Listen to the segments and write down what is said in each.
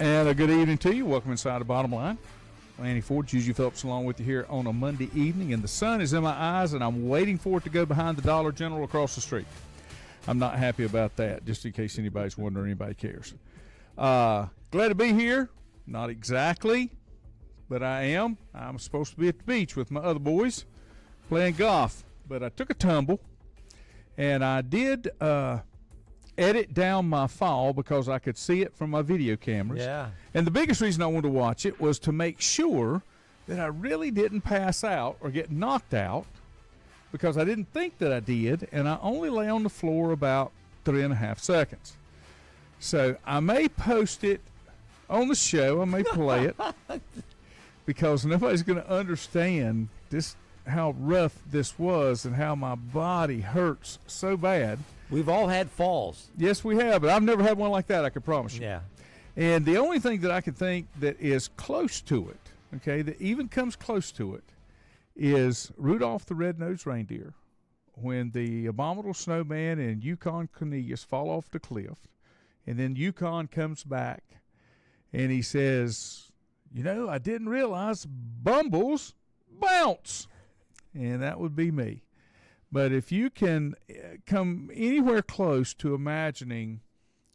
And a good evening to you. Welcome inside the Bottom Line. Lanny Ford, Juju Phelps along with you here on a Monday evening. And the sun is in my eyes, and I'm waiting for it to go behind the Dollar General across the street. I'm not happy about that, just in case anybody's wondering, anybody cares. Glad to be here. Not exactly, but I am. I'm supposed to be at the beach with my other boys playing golf. But I took a tumble, and I did edit down my fall because I could see it from my video cameras. Yeah. And the biggest reason I wanted to watch it was to make sure that I really didn't pass out or get knocked out, because I didn't think that I did, and I only lay on the floor about 3.5 seconds. So I may post it on the show. I may play it because nobody's going to understand this, how rough this was and how my body hurts so bad. We've all had falls. Yes, we have, but I've never had one like that, I can promise you. Yeah. And the only thing that I can think that is close to it, okay, that even comes close to it, is Rudolph the Red-Nosed Reindeer. When the abominable snowman and Yukon Cornelius fall off the cliff, and then Yukon comes back, and he says, you know, I didn't realize bumbles bounce. And that would be me. But if you can come anywhere close to imagining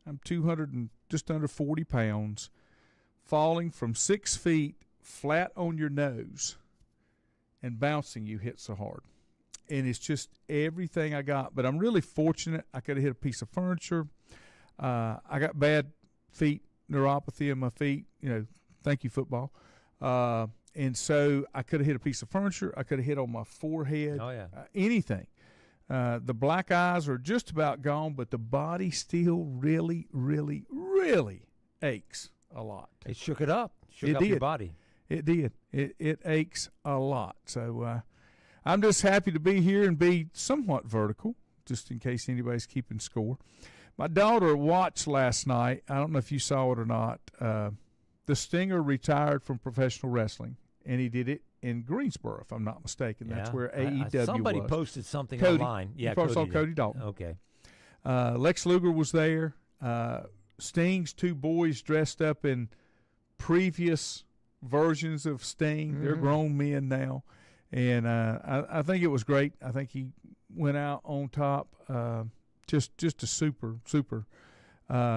I'm 200 and just under 40 pounds, falling from 6 feet flat on your nose and bouncing, you hit so hard. And it's just everything I got. But I'm really fortunate. I could have hit a piece of furniture. I got bad feet, neuropathy in my feet. You know, thank you, football. And so I could have hit a piece of furniture. I could have hit on my forehead. Oh, yeah. Anything. The black eyes are just about gone, but the body still really, really, really aches a lot. It shook it up. Shook It up your did. body. It did. It aches a lot. So I'm just happy to be here and be somewhat vertical, just in case anybody's keeping score. My daughter watched last night. I don't know if you saw it or not. The Stinger retired from professional wrestling, and he did it in Greensboro, if I'm not mistaken. That's where AEW somebody was. posted something Cody. online. Yeah, You probably saw did. Cody Dalton. Okay. Lex Luger was there. Sting's two boys dressed up in previous versions of Sting. Mm-hmm. They're grown men now. And I think it was great. I think he went out on top. Just a super.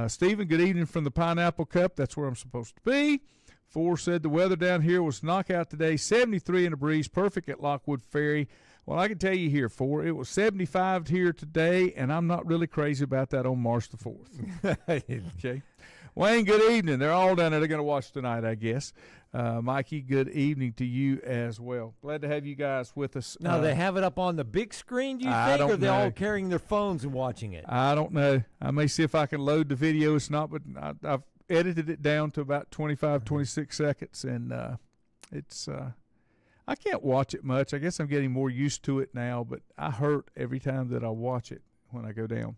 Stephen, good evening from the Pineapple Cup. That's where I'm supposed to be. Four said the weather down here was knockout today, 73 in a breeze, perfect at Lockwood Ferry. Well, I can tell you here, Four, it was 75 here today, and I'm not really crazy about that on March the 4th. Okay. Wayne, good evening. They're all down there. They're going to watch tonight, I guess. Mikey, good evening to you as well. Glad to have you guys with us. Now, they have it up on the big screen, do you I think, don't or they're know. all carrying their phones and watching it? I don't know. I may see if I can load the video. It's not, but I've edited it down to about 25, 26 seconds, and it's I can't watch it much. I guess I'm getting more used to it now, but I hurt every time that I watch it when I go down.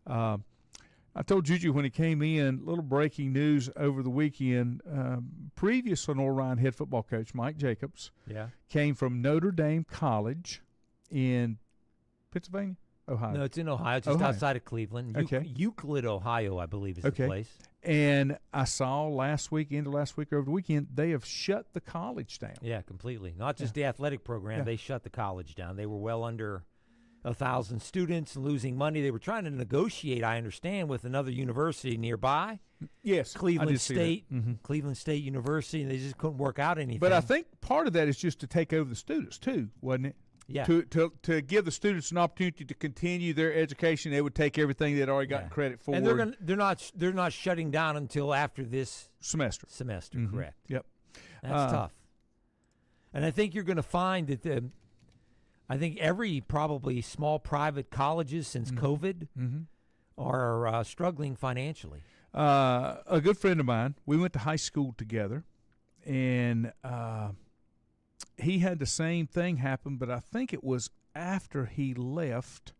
I told Juju when he came in, little breaking news over the weekend. Previous Lenore Ryan head football coach Mike Jacobs came from Notre Dame College in Pennsylvania, Ohio. No, it's in Ohio, just Ohio. outside of Cleveland. Okay. Euclid, Ohio, I believe is the place. And I saw last week, end of last week, over the weekend, they have shut the college down. Yeah, completely. Not just the athletic program. They shut the college down. They were well under 1,000 students, losing money. They were trying to negotiate, I understand, with another university nearby. Yes, Cleveland State, Cleveland State University, and they just couldn't work out anything. But I think part of that is just to take over the students too, wasn't it? Yeah. To give the students an opportunity to continue their education, they would take everything they'd already gotten credit for. And they're not shutting down until after this semester. Correct. Yep. That's tough. And I think you're going to find that I think every probably small private colleges since COVID are struggling financially. A good friend of mine, we went to high school together, and he had the same thing happen, but I think it was after he left.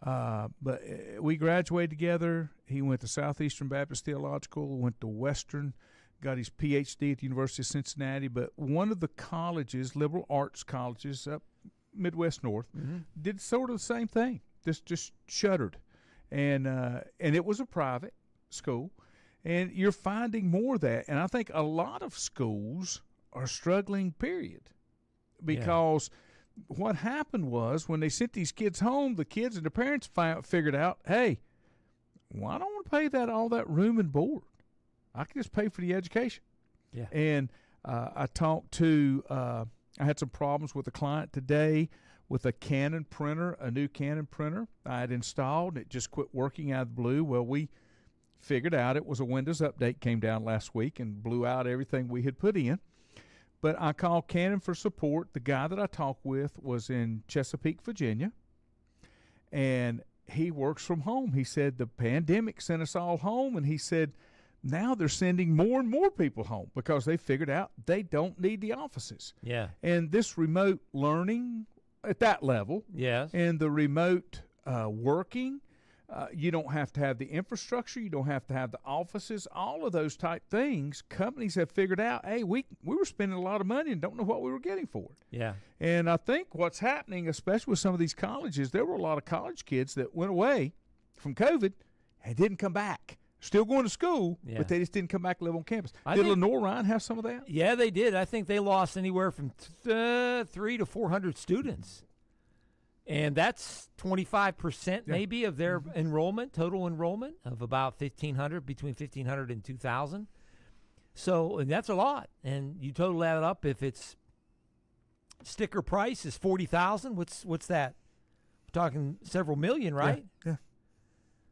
But we graduated together. He went to Southeastern Baptist Theological, went to Western, got his Ph.D. at the University of Cincinnati. But one of the colleges, liberal arts colleges up Midwest North, did sort of the same thing. Just shuttered, and it was a private school, And you're finding more of that. And I think a lot of schools are struggling, period. Because what happened was when they sent these kids home, the kids and the parents figured out, hey, well, I don't want to pay all that room and board. I can just pay for the education. Yeah. And I talked to, I had some problems with a client today with a Canon printer, a new Canon printer I had installed. And it just quit working out of the blue. Well, we figured out it was a Windows update came down last week and blew out everything we had put in. But I called Canon for support. The guy that I talked with was in Chesapeake, Virginia, and he works from home. He said the pandemic sent us all home, and he said now they're sending more and more people home because they figured out they don't need the offices. Yeah. And this remote learning at that level, Yes. and the remote working, you don't have to have the infrastructure. You don't have to have the offices. All of those type things, companies have figured out, hey, we were spending a lot of money and don't know what we were getting for it. Yeah. And I think what's happening, especially with some of these colleges, there were a lot of college kids that went away from COVID and didn't come back. Still going to school, Yeah. but they just didn't come back to live on campus. I Did think- Lenore Ryan have some of that? Yeah, they did. I think they lost anywhere from 300 to 400 students. And that's 25% maybe of their enrollment, total enrollment of about 1,500, between 1,500 and 2,000. So, and that's a lot. And you total that up, if it's sticker price is 40,000, what's that? We're talking several million, right? Yeah.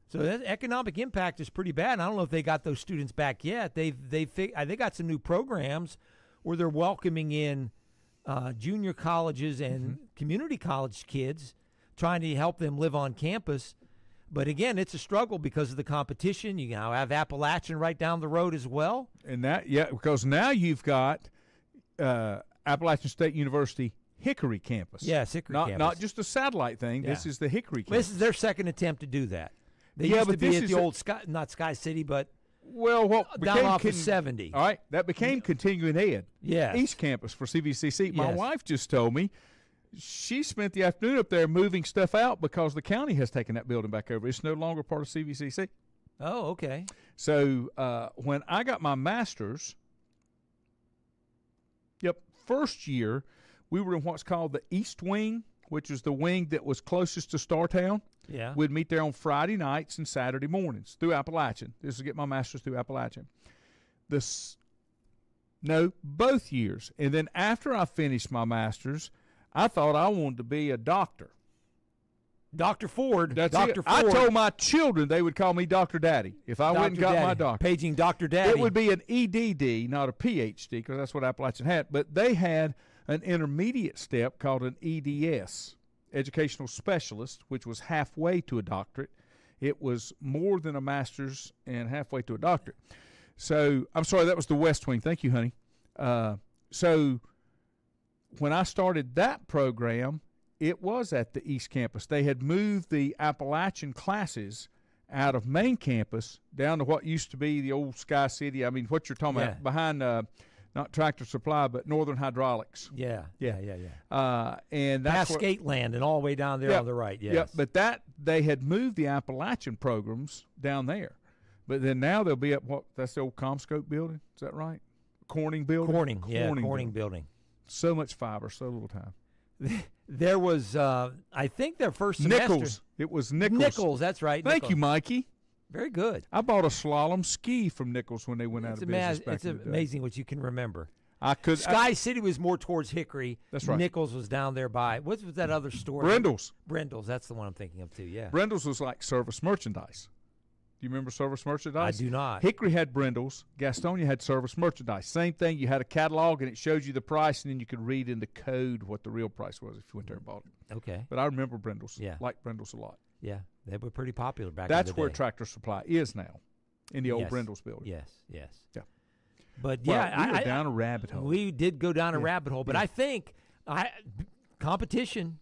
So that economic impact is pretty bad. And I don't know if they got those students back yet. They got some new programs where they're welcoming in junior colleges and community college kids, trying to help them live on campus. But again, it's a struggle because of the competition. You now have Appalachian right down the road as well. And because now you've got Appalachian State University Hickory campus. Yes, Hickory campus. Not just a satellite thing. Yeah. This is the Hickory campus. This is their second attempt to do that. They Yeah, used to but be this at is the a- old not Sky City, but Well, what down became off of 70. All right, that became continuing ed. Yes. East Campus for CVCC. My Yes. wife just told me she spent the afternoon up there moving stuff out because the county has taken that building back over. It's no longer part of CVCC. Oh, okay. So when I got my master's, first year, we were in what's called the East Wing, which is the wing that was closest to Startown. Yeah. We'd meet there on Friday nights and Saturday mornings through Appalachian. This is get my master's through Appalachian. Both years. And then after I finished my master's, I thought I wanted to be a doctor. Dr. Ford. That's Dr. it. I Ford. told my children they would call me Dr. Daddy if I went and got my doctor. Paging Dr. Daddy. It would be an EDD, not a PhD, because that's what Appalachian had. But they had an intermediate step called an EDS, Educational Specialist, which was halfway to a doctorate. It was more than a master's and halfway to a doctorate. So, I'm sorry, that was the West Wing. Thank you, honey. So, when I started that program, it was at the East Campus. They had moved the Appalachian classes out of main campus down to what used to be the old Sky City. I mean, what you're talking about, behind not Tractor Supply, but Northern Hydraulics. Yeah. And that's past Skateland and all the way down there on the right. Yes. Yep, but they had moved the Appalachian programs down there. But then now they'll be at that's the old Comscope building. Is that right? Corning building? Corning building. So much fiber, so little time. There was, I think their first semester. Nichols. It was Nichols. Nichols, that's right. Thank Nichols. you, Mikey. Very good. I bought a slalom ski from Nichols when they went out of business back It's in the day. amazing what you can remember. Sky City was more towards Hickory. That's right. Nichols was down there by, what was that other store? Brindle's. Brindle's, that's the one I'm thinking of too, yeah. Brindle's was like service merchandise. Do you remember service merchandise? I do not. Hickory had Brindle's. Gastonia had service merchandise. Same thing. You had a catalog, and it showed you the price, and then you could read in the code what the real price was if you went there and bought it. Okay. But I remember Brindle's. Yeah. Liked Brindle's a lot. Yeah, they were pretty popular back That's in the where day. Tractor Supply is now, in the old Yes. Brindle's building. Yes. Yeah. But Well, yeah, we were down a rabbit hole. We did go down a rabbit hole, but Yeah. I think competition,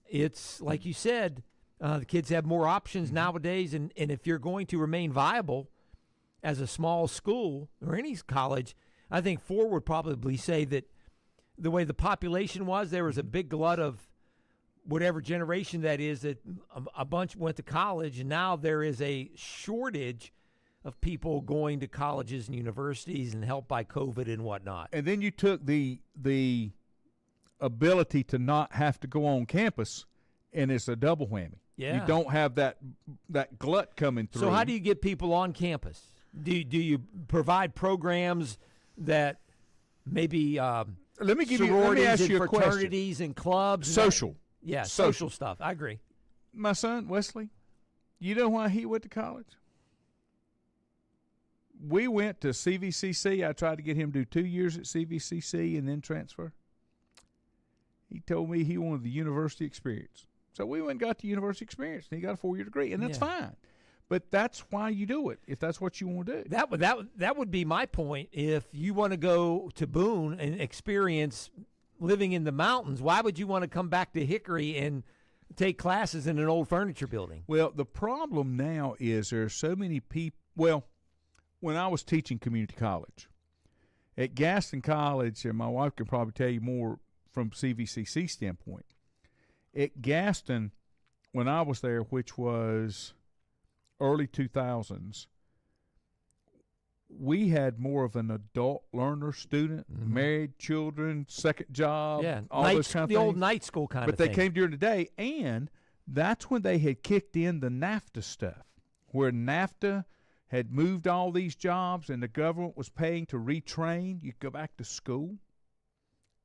it's like you said, the kids have more options nowadays, and if you're going to remain viable as a small school or any college, I think Ford would probably say that the way the population was, there was a big glut of whatever generation that is, that a bunch went to college, and now there is a shortage of people going to colleges and universities and helped by COVID and whatnot. And then you took the ability to not have to go on campus, and it's a double whammy. Yeah. You don't have that glut coming through. So how do you get people on campus? Do you provide programs that maybe let me ask sororities you and a fraternities question. and clubs? Social. Yeah, social stuff. I agree. My son, Wesley, you know why he went to college? We went to CVCC. I tried to get him to do 2 years at CVCC and then transfer. He told me he wanted the university experience. So we went and got the university experience, and he got a 4-year degree, and that's fine. But that's why you do it, if that's what you want to do. That would be my point. If you want to go to Boone and experience living in the mountains, why would you want to come back to Hickory and take classes in an old furniture building? Well, the problem now is there are so many people. Well, when I was teaching community college, at Gaston College, and my wife can probably tell you more from CVCC standpoint, at Gaston, when I was there, which was early 2000s, we had more of an adult learner student, married, children, second job, all those kind of things. The old night school kind of thing. But they came during the day, and that's when they had kicked in the NAFTA stuff, where NAFTA had moved all these jobs and the government was paying to retrain. You go back to school,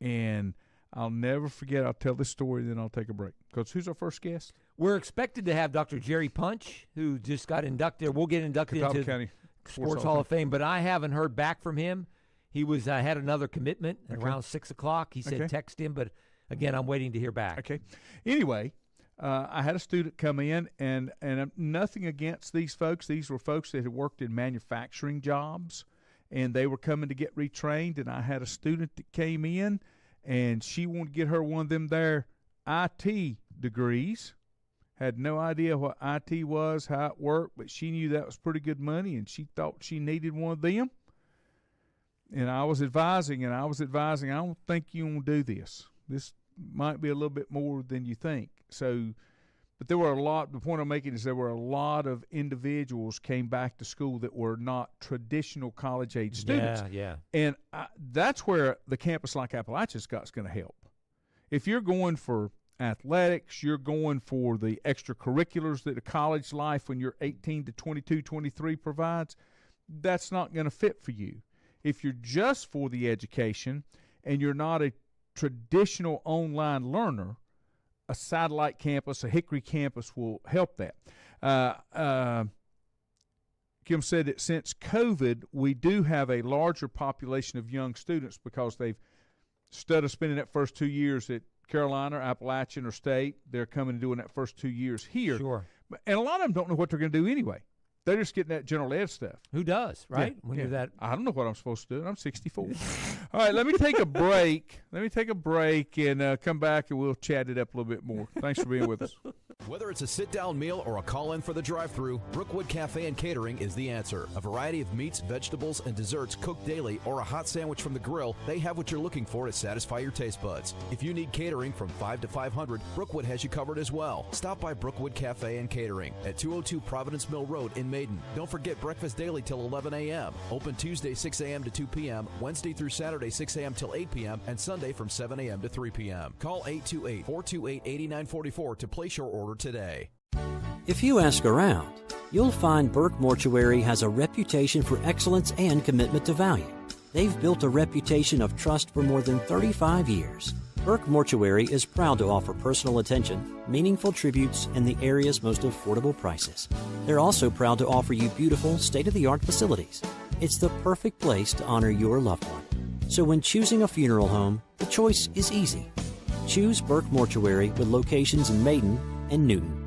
and I'll never forget. I'll tell this story, then I'll take a break. Because who's our first guest? We're expected to have Dr. Jerry Punch, who just got inducted. We'll get inducted into County Sports Hall of Fame, but I haven't heard back from him. He had another commitment around 6 o'clock. He said text him, but again, I'm waiting to hear back. Okay. Anyway, I had a student come in, and nothing against these folks. These were folks that had worked in manufacturing jobs, and they were coming to get retrained. And I had a student that came in, and she wanted to get her one of them there IT degrees. Had no idea what IT was, how it worked, but she knew that was pretty good money, and she thought she needed one of them. And I was advising, I don't think you want to do this. This might be a little bit more than you think. So, but there were the point I'm making is there were a lot of individuals came back to school that were not traditional college-age students. Yeah. And that's where the campus like Appalachia's got is going to help. If you're going for athletics, you're going for the extracurriculars that a college life when you're 18 to 22, 23 provides, that's not going to fit for you. If you're just for the education and you're not a traditional online learner, a satellite campus, a Hickory campus will help that. Kim said that since COVID, we do have a larger population of young students because they've, instead of spending that first 2 years at Carolina, Appalachian, or State, they're coming and doing that first 2 years here. Sure. And a lot of them don't know what they're going to do anyway. They're just getting that general ed stuff. Who does, right? Yeah, when you're that. I don't know what I'm supposed to do. I'm 64. All right, let me take a break. And come back, and we'll chat it up a little bit more. Thanks for being with us. Whether it's a sit-down meal or a call-in for the drive-thru, Brookwood Cafe and Catering is the answer. A variety of meats, vegetables, and desserts cooked daily, or a hot sandwich from the grill, they have what you're looking for to satisfy your taste buds. If you need catering from 5 to 500, Brookwood has you covered as well. Stop by Brookwood Cafe and Catering at 202 Providence Mill Road in Maiden. Don't forget breakfast daily till 11 a.m. Open Tuesday 6 a.m. to 2 p.m., Wednesday through Saturday 6 a.m. till 8 p.m., and Sunday from 7 a.m. to 3 p.m. Call 828-428-8944 to place your order today. If you ask around, you'll find Burke Mortuary has a reputation for excellence and commitment to value. They've built a reputation of trust for more than 35 years. Burke Mortuary is proud to offer personal attention, meaningful tributes, and the area's most affordable prices. They're also proud to offer you beautiful, state-of-the-art facilities. It's the perfect place to honor your loved one. So when choosing a funeral home, the choice is easy. Choose Burke Mortuary with locations in Maiden and Newton.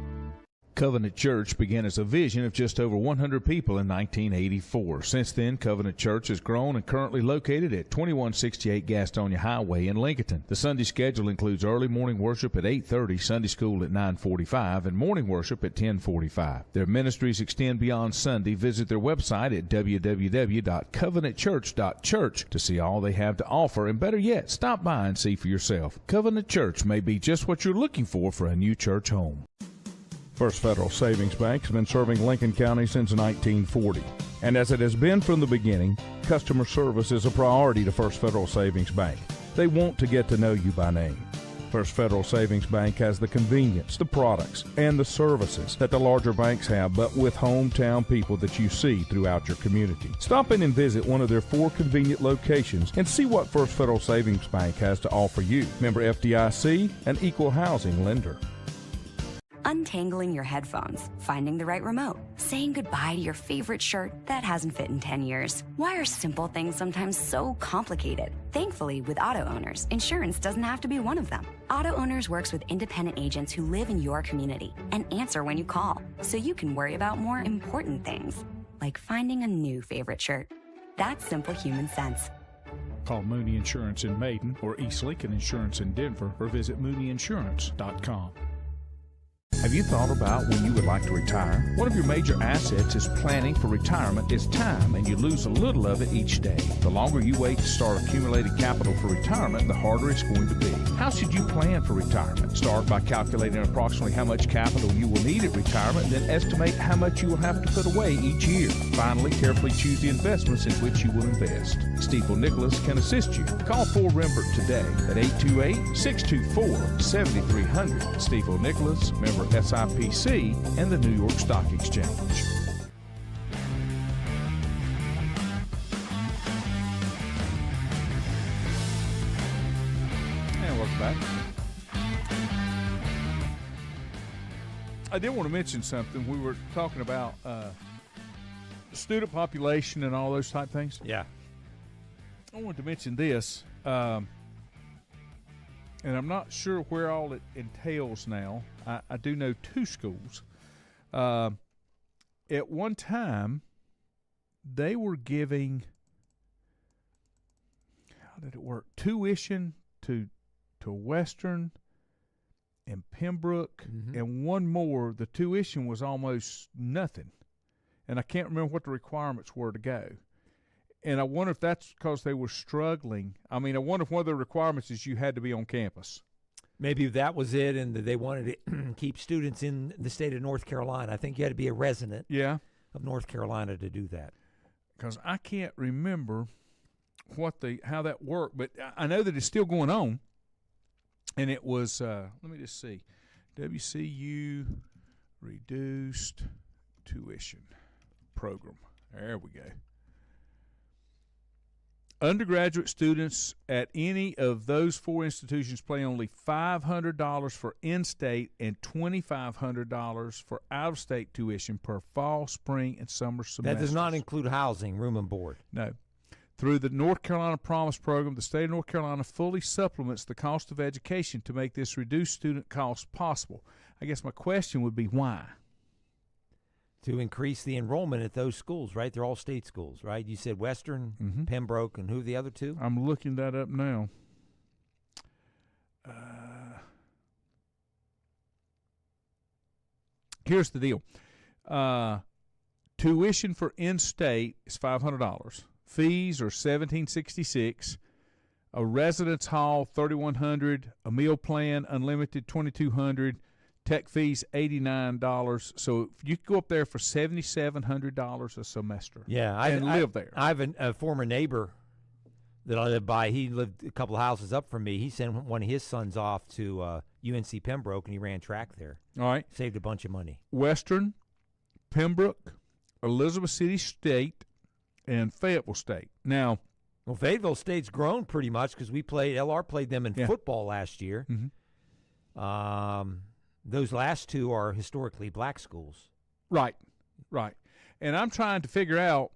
Covenant Church began as a vision of just over 100 people in 1984. Since then, Covenant Church has grown and currently located at 2168 Gastonia Highway in Lincoln. The Sunday schedule includes early morning worship at 8:30, Sunday school at 9:45, and morning worship at 10:45. Their ministries extend beyond Sunday. Visit their website at www.covenantchurch.church to see all they have to offer, and better yet, stop by and see for yourself. Covenant Church may be just what you're looking for a new church home. First Federal Savings Bank has been serving Lincoln County since 1940. And as it has been from the beginning, customer service is a priority to First Federal Savings Bank. They want to get to know you by name. First Federal Savings Bank has the convenience, the products, and the services that the larger banks have, but with hometown people that you see throughout your community. Stop in and visit one of their 4 convenient locations and see what First Federal Savings Bank has to offer you. Member FDIC, an equal housing lender. Untangling your headphones, finding the right remote, saying goodbye to your favorite shirt that hasn't fit in 10 years. Why are simple things sometimes so complicated? Thankfully, with auto owners, insurance doesn't have to be one of them. Auto Owners works with independent agents who live in your community and answer when you call, so you can worry about more important things, like finding a new favorite shirt. That's simple human sense. Call Mooney Insurance in Maiden or East Lincoln Insurance in Denver or visit mooneyinsurance.com. Have you thought about when you would like to retire? One of your major assets is planning for retirement is time, and you lose a little of it each day. The longer you wait to start accumulating capital for retirement, the harder it's going to be. How should you plan for retirement? Start by calculating approximately how much capital you will need at retirement, then estimate how much you will have to put away each year. Finally, carefully choose the investments in which you will invest. Stifel Nicholas can assist you. Call 4Rembert today at 828-624-7300. Stifel Nicholas, member SIPC, and the New York Stock Exchange. And welcome back. I did want to mention something. We were talking about student population and all those type things. Yeah. I wanted to mention this, and I'm not sure where all it entails now. I do know 2 schools. At one time, they were giving, how did it work? Tuition to Western and Pembroke, and one more. The tuition was almost nothing, and I can't remember what the requirements were to go. And I wonder if that's because they were struggling. I mean, I wonder if one of the requirements is you had to be on campus. Maybe that was it, and they wanted to keep students in the state of North Carolina. I think you had to be a resident of North Carolina to do that. Because I can't remember how that worked, but I know that it's still going on. And it was, let me just see, WCU Reduced Tuition Program. There we go. Undergraduate students at any of those 4 institutions pay only $500 for in-state and $2,500 for out-of-state tuition per fall, spring, and summer semester. That does not include housing, room and board. No. Through the North Carolina Promise Program, the state of North Carolina fully supplements the cost of education to make this reduced student cost possible. I guess my question would be why? To increase the enrollment at those schools, right? They're all state schools, right? You said Western, Pembroke, and who are the other 2? I'm looking that up now. Here's the deal. Tuition for in-state is $500. Fees are $1,766. A residence hall, $3,100. A meal plan, unlimited, $2,200. Tech fees, $89. So you could go up there for $7,700 a semester. Yeah, live there. I have a former neighbor that I live by. He lived a couple of houses up from me. He sent one of his sons off to UNC Pembroke, and he ran track there. All right. Saved a bunch of money. Western, Pembroke, Elizabeth City State, and Fayetteville State. Now, well, Fayetteville State's grown pretty much because LR played them in football last year. Those last 2 are historically black schools. Right. And I'm trying to figure out,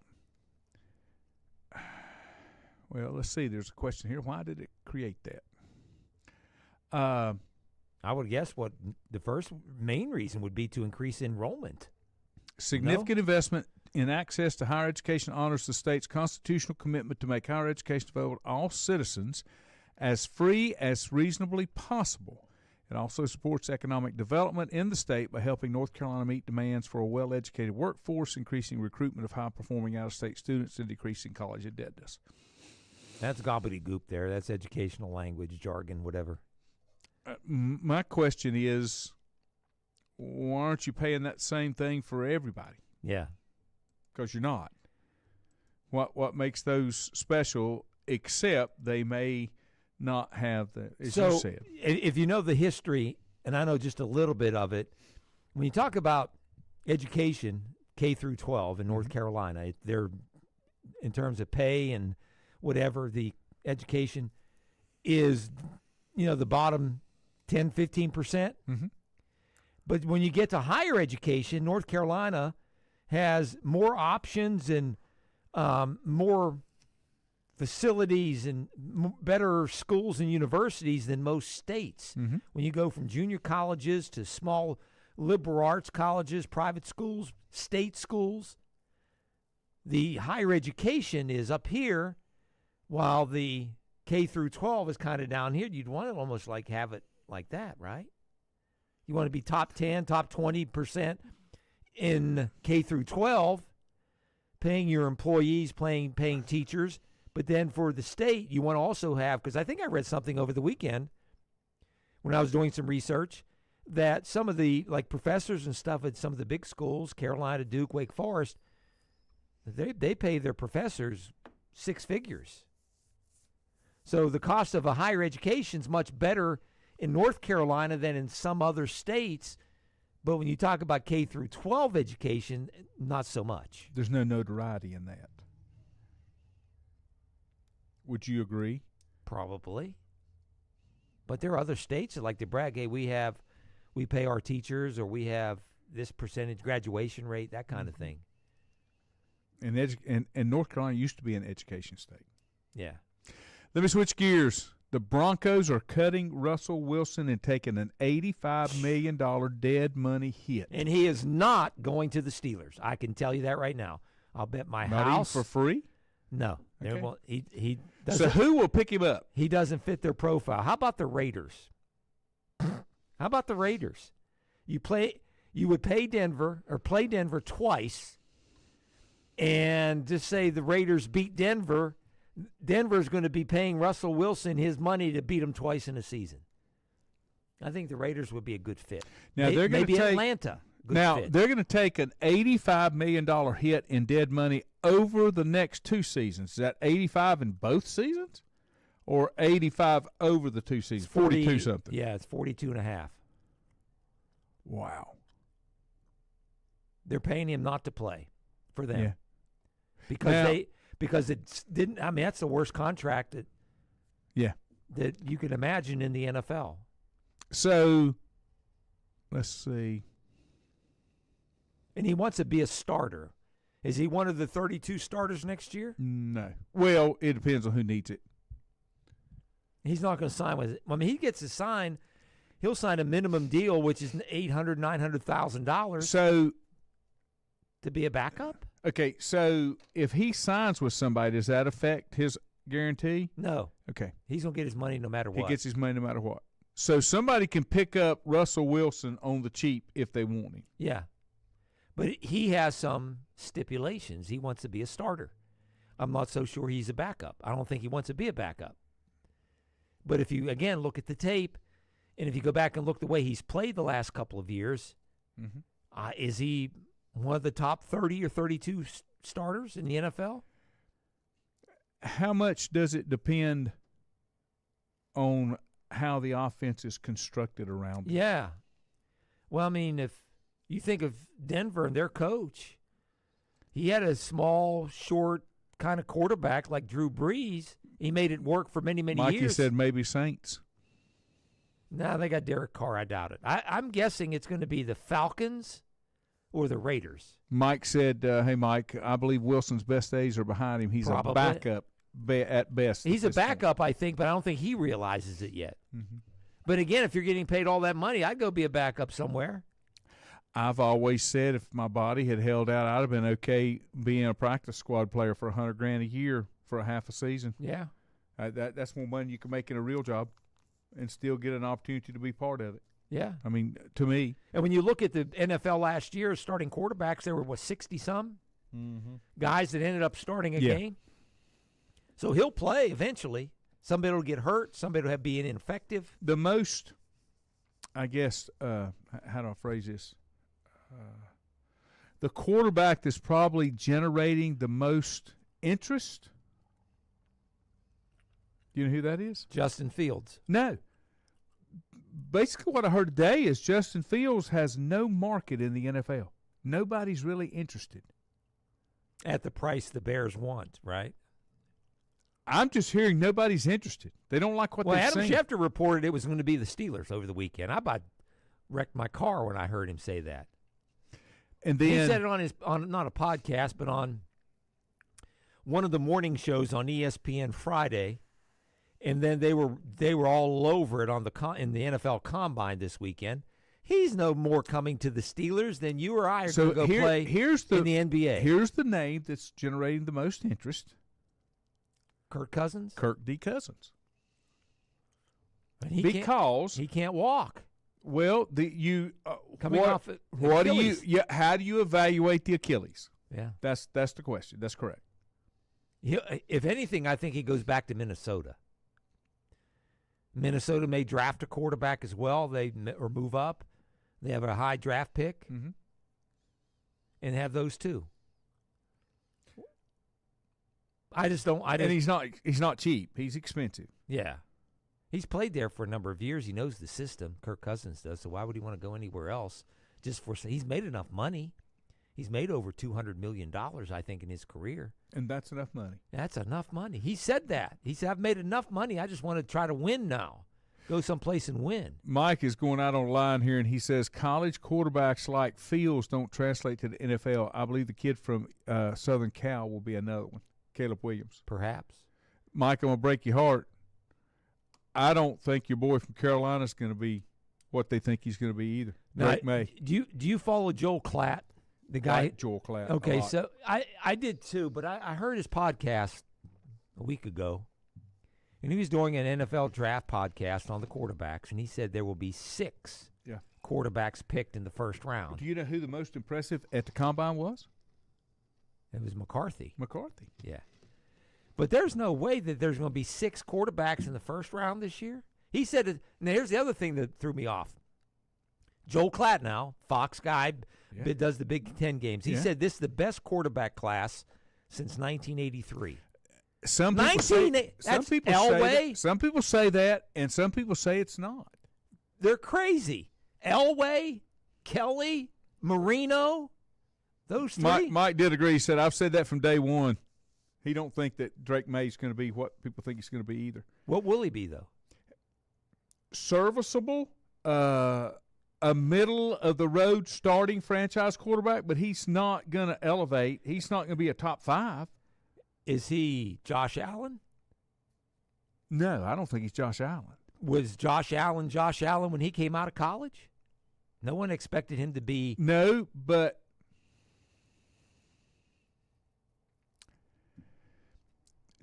well, let's see. There's a question here. Why did it create that? I would guess what the first main reason would be to increase enrollment. Significant investment in access to higher education honors the state's constitutional commitment to make higher education available to all citizens as free as reasonably possible. It also supports economic development in the state by helping North Carolina meet demands for a well-educated workforce, increasing recruitment of high-performing out-of-state students, and decreasing college indebtedness. That's gobbledygook there. That's educational language, jargon, whatever. My question is, why aren't you paying that same thing for everybody? Yeah. Because you're not. What makes those special, except they may not have the, as you said. If you know the history, and I know just a little bit of it, when you talk about education, K through 12 in North Carolina, they're, in terms of pay and whatever, the education is, the bottom 10, 15%. Mm-hmm. But when you get to higher education, North Carolina has more options and more facilities and better schools and universities than most states. Mm-hmm. When you go from junior colleges to small liberal arts colleges, private schools, state schools, the higher education is up here, while the K through 12 is kind of down here. You'd want to almost like have it like that, right? You want to be top 10, top 20% in K through 12, paying your employees, paying teachers. But then for the state, you want to also have, because I think I read something over the weekend when I was doing some research, that some of the professors and stuff at some of the big schools, Carolina, Duke, Wake Forest, they pay their professors six figures. So the cost of a higher education is much better in North Carolina than in some other states. But when you talk about K through 12 education, not so much. There's no notoriety in that. Would you agree? Probably. But there are other states that like to brag, hey, we pay our teachers, or we have this percentage graduation rate, that kind of thing. And North Carolina used to be an education state. Yeah. Let me switch gears. The Broncos are cutting Russell Wilson and taking an $85 million dead money hit. And he is not going to the Steelers. I can tell you that right now. I'll bet my Not house. even for free? No. Okay. Well, he So who will pick him up? He doesn't fit their profile. How about the Raiders? How about the Raiders? You would pay Denver or play Denver twice, and just say the Raiders beat Denver. Denver's going to be paying Russell Wilson his money to beat him twice in a season. I think the Raiders would be a good fit. Now they're going to take Atlanta. They're going to take an $85 million hit in dead money over the next two seasons. Is that 85 in both seasons, or 85 over the two seasons? 42 something. Yeah, it's 42.5. Wow. They're paying him not to play for them. Yeah. Because it didn't. I mean, that's the worst contract that you can imagine in the NFL. So, let's see. And he wants to be a starter. Is he one of the 32 starters next year? No. Well, it depends on who needs it. He's not going to sign with it. I mean, he gets to sign. He'll sign a minimum deal, which is $800,000, $900,000. So, to be a backup? Okay, so if he signs with somebody, does that affect his guarantee? No. Okay. He's going to get his money no matter what. He gets his money no matter what. So somebody can pick up Russell Wilson on the cheap if they want him. Yeah. But he has some stipulations. He wants to be a starter. I'm not so sure he's a backup. I don't think he wants to be a backup. But if you, again, look at the tape, and if you go back and look the way he's played the last couple of years, is he one of the top 30 or 32 starters in the NFL? How much does it depend on how the offense is constructed around him? Yeah. Well, I mean, if you think of Denver and their coach, he had a small, short kind of quarterback like Drew Brees. He made it work for many, many years. Mikey said maybe Saints. No, they got Derek Carr. I doubt it. I'm guessing it's going to be the Falcons or the Raiders. Mike said, hey, Mike, I believe Wilson's best days are behind him. He's Probably. a backup at best. He's a backup, I think, but I don't think he realizes it yet. But again, if you're getting paid all that money, I'd go be a backup somewhere. I've always said if my body had held out, I'd have been okay being a practice squad player for $100,000 a year for a half a season. Yeah. That's more money you can make in a real job and still get an opportunity to be part of it. Yeah. I mean, to me. And when you look at the NFL last year, starting quarterbacks, there were, 60-some guys that ended up starting a game. So he'll play eventually. Somebody will get hurt. Somebody will be ineffective. The most I guess, how do I phrase this? The quarterback that's probably generating the most interest. Do you know who that is? Justin Fields. No. Basically, what I heard today is Justin Fields has no market in the NFL. Nobody's really interested. At the price the Bears want, right? I'm just hearing nobody's interested. They don't like what they've Adam seen. Schefter reported it was going to be the Steelers over the weekend. I about wrecked my car when I heard him say that. And then he said it on not a podcast, but on one of the morning shows on ESPN Friday. And then they were all over it on in the NFL Combine this weekend. He's no more coming to the Steelers than you or I are going to go play in the NBA. Here's the name that's generating the most interest. Kirk Cousins? Kirk D. Cousins. And he can't walk. Well, how do you evaluate the Achilles? Yeah. That's the question. That's correct. If anything, I think he goes back to Minnesota. Minnesota may draft a quarterback as well. Or move up. They have a high draft pick, and have those two. I just don't. And he's not cheap. He's expensive. Yeah, he's played there for a number of years. He knows the system. Kirk Cousins does. So why would he want to go anywhere else? He's made enough money. He's made over $200 million, I think, in his career. And that's enough money. That's enough money. He said that. He said, I've made enough money. I just want to try to win now. Go someplace and win. Mike is going out on line here, and he says college quarterbacks like Fields don't translate to the NFL. I believe the kid from Southern Cal will be another one, Caleb Williams. Perhaps. Mike, I'm going to break your heart. I don't think your boy from Carolina is going to be what they think he's going to be either. Drake May. Do you follow Joel Klatt? The guy, like Joel Klatt. Okay, so I did too, but I heard his podcast a week ago, and he was doing an NFL draft podcast on the quarterbacks, and he said there will be 6 quarterbacks picked in the first round. Do you know who the most impressive at the Combine was? It was McCarthy. Yeah. But there's no way that there's going to be 6 quarterbacks in the first round this year. He said, now here's the other thing that threw me off. Joel Klatt now, Fox guy, does the Big Ten games. He said this is the best quarterback class since 1983. Some people say that, and some people say it's not. They're crazy. Elway, Kelly, Marino, those 3. Mike did agree. He said, I've said that from day one. He don't think that Drake May's going to be what people think he's going to be either. What will he be, though? Serviceable, a middle-of-the-road starting franchise quarterback, but he's not going to elevate. He's not going to be a top 5. Is he Josh Allen? No, I don't think he's Josh Allen. Was Josh Allen when he came out of college? No one expected him to be. No, but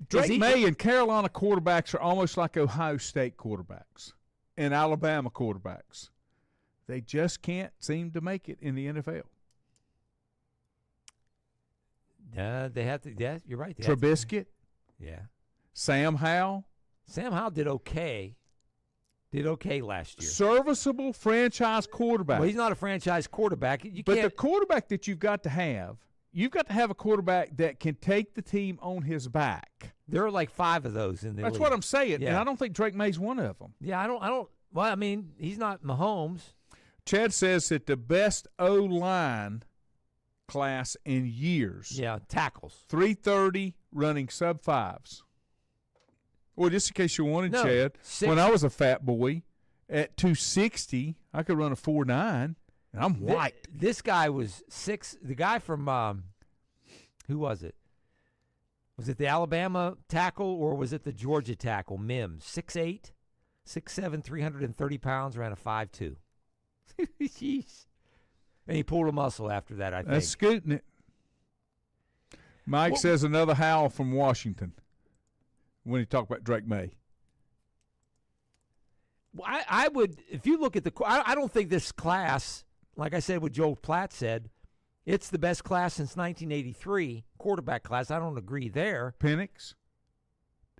Drake May and Carolina quarterbacks are almost like Ohio State quarterbacks and Alabama quarterbacks. They just can't seem to make it in the NFL. They have to. Yeah, you're right. Trubisky. Yeah. Sam Howell. Sam Howell did okay. Did okay last year. Serviceable franchise quarterback. Well, he's not a franchise quarterback. But the quarterback that you've got to have a quarterback that can take the team on his back. There are like 5 of those in the That's league. what I'm saying, and I don't think Drake May's one of them. Yeah, I don't. Well, I mean, he's not Mahomes. Chad says that the best O-line class in years. Yeah, tackles. 330 running sub-5s. Well, just in case you're wondering, Chad, 6. when I was a fat boy at 260, I could run a 4.9, and I'm white. This guy was 6. The guy from who was it? Was it the Alabama tackle or was it the Georgia tackle? Mims, 6'8", 6'7", 330 pounds, ran a 5.2. Jeez. And he pulled a muscle after that, I think. That's scooting it. Mike says another Howell from Washington when he talked about Drake May. Well, I would, if you look at I don't think this class, like I said, what Joel Klatt said, it's the best class since 1983, quarterback class. I don't agree there. Penix?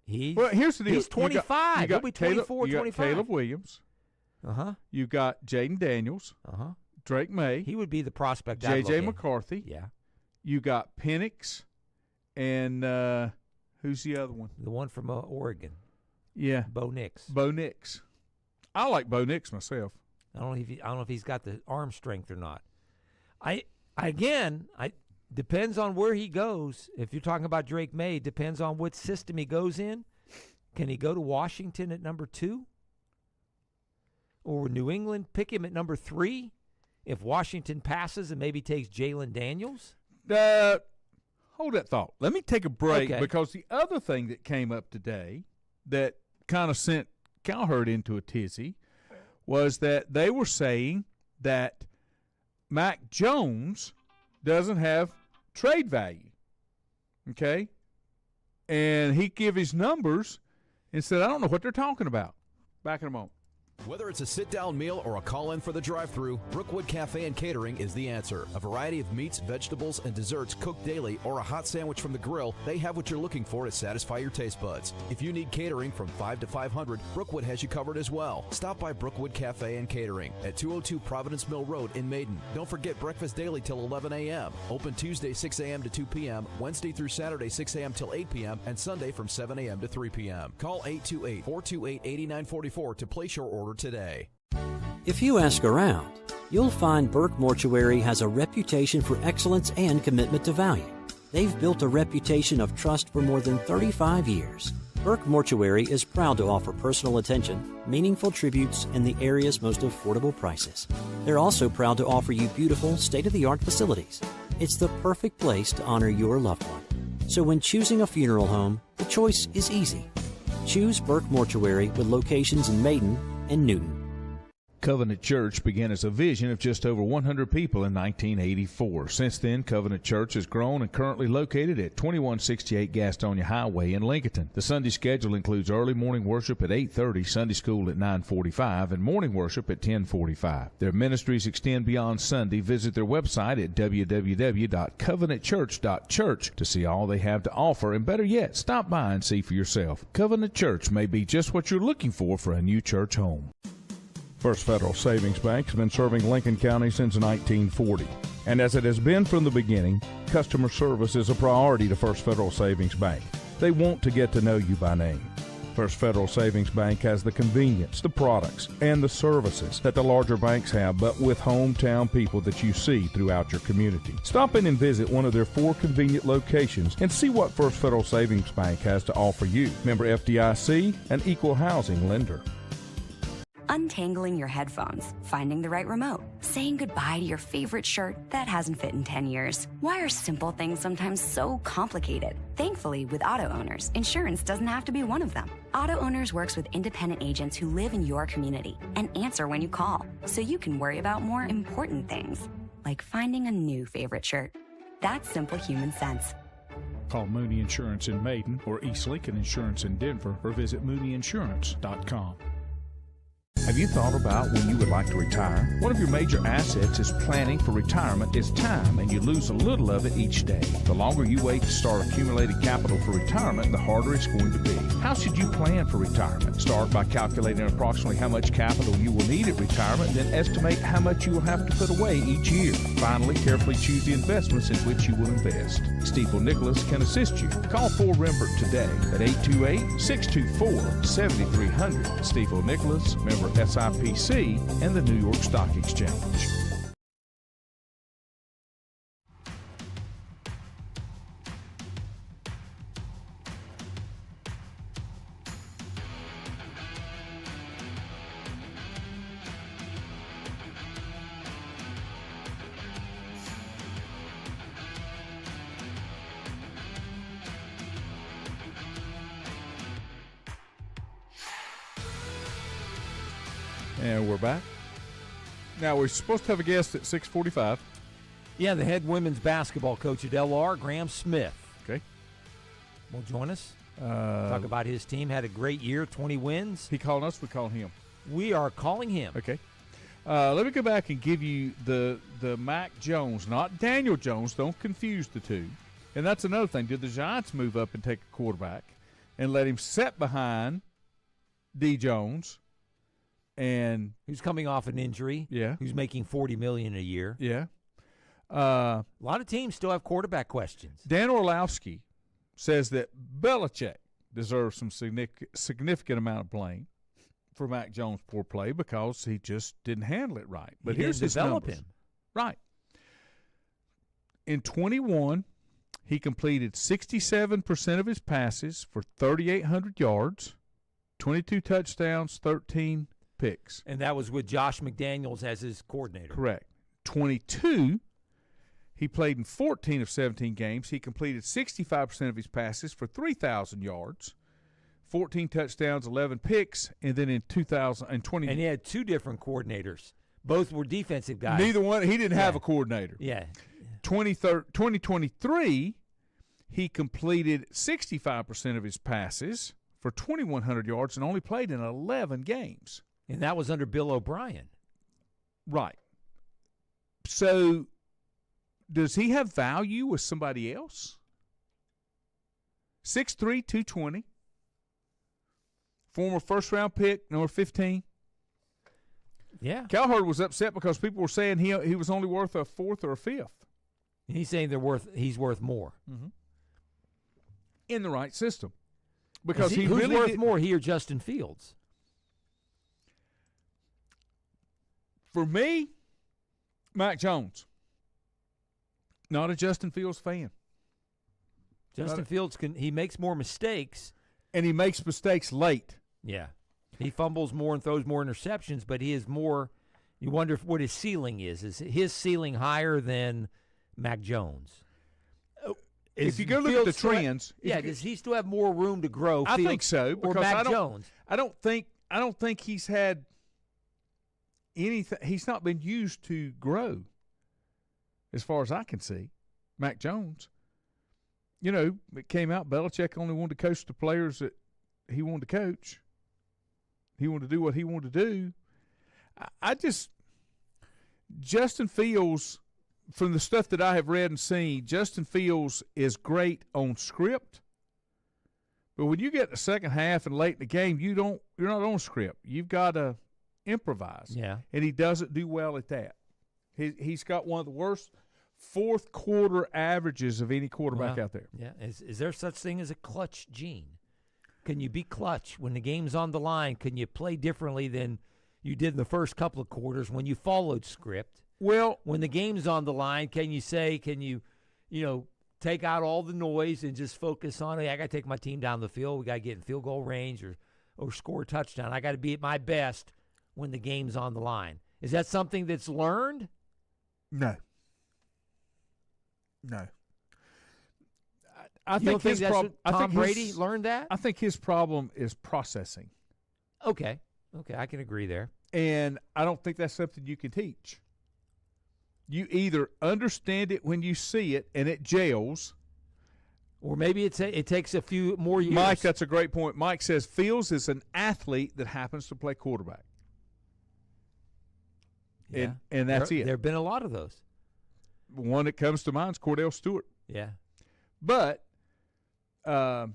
Here's Well, here's the deal. He's 25. You got He'll be 24, 25. Caleb Williams. You got Jaden Daniels, Drake May. He would be the prospect. I'd J.J. look in. McCarthy. Yeah. You got Penix, and who's the other one? The one from Oregon. Yeah, Bo Nix. Bo Nix. I like Bo Nix myself. I don't know if he's got the arm strength or not. I depends on where he goes. If you're talking about Drake May, depends on what system he goes in. Can he go to Washington at number 2? Or New England pick him at number 3 if Washington passes and maybe takes Jalen Daniels? Hold that thought. Let me take a break because the other thing that came up today that kind of sent Cowherd into a tizzy was that they were saying that Mac Jones doesn't have trade value, okay? And he gave his numbers and said, I don't know what they're talking about. Back in a moment. Whether it's a sit-down meal or a call-in for the drive-thru, Brookwood Cafe and Catering is the answer. A variety of meats, vegetables, and desserts cooked daily or a hot sandwich from the grill, they have what you're looking for to satisfy your taste buds. If you need catering from 5 to 500, Brookwood has you covered as well. Stop by Brookwood Cafe and Catering at 202 Providence Mill Road in Maiden. Don't forget breakfast daily till 11 a.m. Open Tuesday 6 a.m. to 2 p.m., Wednesday through Saturday 6 a.m. till 8 p.m., and Sunday from 7 a.m. to 3 p.m. Call 828-428-8944 to place your order today. If you ask around, you'll find Burke Mortuary has a reputation for excellence and commitment to value. They've built a reputation of trust for more than 35 years. Burke Mortuary is proud to offer personal attention, meaningful tributes, and the area's most affordable prices. They're also proud to offer you beautiful, state-of-the-art facilities. It's the perfect place to honor your loved one. So when choosing a funeral home, the choice is easy. Choose Burke Mortuary with locations in Maiden and Newton. Covenant Church began as a vision of just over 100 people in 1984. Since then, Covenant Church has grown and currently located at 2168 Gastonia Highway in Lincoln. The Sunday schedule includes early morning worship at 8:30, Sunday school at 9:45, and morning worship at 10:45. Their ministries extend beyond Sunday. Visit their website at www.covenantchurch.church to see all they have to offer, and better yet, stop by and see for yourself. Covenant Church may be just what you're looking for a new church home. First Federal Savings Bank has been serving Lincoln County since 1940. And as it has been from the beginning, customer service is a priority to First Federal Savings Bank. They want to get to know you by name. First Federal Savings Bank has the convenience, the products, and the services that the larger banks have, but with hometown people that you see throughout your community. Stop in and visit one of their 4 convenient locations and see what First Federal Savings Bank has to offer you. Member FDIC, an equal housing lender. Untangling your headphones, finding the right remote, saying goodbye to your favorite shirt that hasn't fit in 10 years. Why are simple things sometimes so complicated? Thankfully, with auto owners, insurance doesn't have to be one of them. Auto Owners works with independent agents who live in your community and answer when you call, so you can worry about more important things, like finding a new favorite shirt. That's simple human sense. Call Mooney Insurance in Maiden or East Lincoln Insurance in Denver or visit mooneyinsurance.com. Have you thought about when you would like to retire? One of your major assets is planning for retirement is time, and you lose a little of it each day. The longer you wait to start accumulating capital for retirement, the harder it's going to be. How should you plan for retirement? Start by calculating approximately how much capital you will need at retirement, then estimate how much you will have to put away each year. Finally, carefully choose the investments in which you will invest. Stifel Nicholas can assist you. Call Ford Rembert today at 828-624-7300. Stifel Nicholas, member SIPC, and the New York Stock Exchange. And we're back. Now, we're supposed to have a guest at 6:45. Yeah, the head women's basketball coach at LR, Graham Smith. Okay. Will join us. Talk about his team. Had a great year, 20 wins. He called us. We called him. We are calling him. Okay. Let me go back and give you the Mac Jones, not Daniel Jones. Don't confuse the two. And that's another thing. Did the Giants move up and take a quarterback and let him sit behind D. Jones? and who's coming off an injury. Yeah. Who's making $40 million a year. Yeah. A lot of teams still have quarterback questions. Dan Orlowski says that Belichick deserves some significant amount of blame for Mac Jones' poor play because he just didn't handle it right. But here's his develop numbers. him. Right. In 21, he completed 67% of his passes for 3,800 yards, 22 touchdowns, 13 picks. And that was with Josh McDaniels as his coordinator. Correct. 22, he played in 14 of 17 games. He completed 65% of his passes for 3,000 yards, 14 touchdowns, 11 picks, and then in 2020. And he had two different coordinators. Both were defensive guys. Neither one. He didn't have a coordinator. Yeah. 2023, he completed 65% of his passes for 2,100 yards and only played in 11 games. And that was under Bill O'Brien. Right. So does he have value with somebody else? 6'3", 220. Former first-round pick, number 15. Yeah. Cowherd was upset because people were saying he was only worth a fourth or a fifth. He's saying he's worth more. Mm-hmm. In the right system. Because who's really worth more, he or Justin Fields? For me, Mac Jones. Not a Justin Fields fan. Justin Fields he makes more mistakes. And he makes mistakes late. Yeah. He fumbles more and throws more interceptions, but he is more – you wonder what his ceiling is. Is his ceiling higher than Mac Jones? If you go look at the trends – does he still have more room to grow? I think so. Or Mac Jones? I don't think he's had anything – he's not been used to grow as far as I can see. Mac Jones. You know, it came out Belichick only wanted to coach the players that he wanted to coach. He wanted to do what he wanted to do. Justin Fields, from the stuff that I have read and seen, Justin Fields is great on script. But when you get the second half and late in the game, you're not on script. You've got to improvise. Yeah. And he doesn't do well at that. He's got one of the worst fourth quarter averages of any quarterback out there. Yeah. Is there such thing as a clutch gene? Can you be clutch when the game's on the line? Can you play differently than you did in the first couple of quarters when you followed script? Well, when the game's on the line, can you take out all the noise and just focus on, hey, I got to take my team down the field. We got to get in field goal range or score a touchdown. I got to be at my best when the game's on the line. Is that something that's learned? No. I think his problem. Tom Brady learned that. I think his problem is processing. Okay, I can agree there. And I don't think that's something you can teach. You either understand it when you see it and it gels, or maybe it takes a few more years. Mike, that's a great point. Mike says Fields is an athlete that happens to play quarterback. Yeah. And that's it. There have been a lot of those. One that comes to mind is Cordell Stewart. Yeah. But I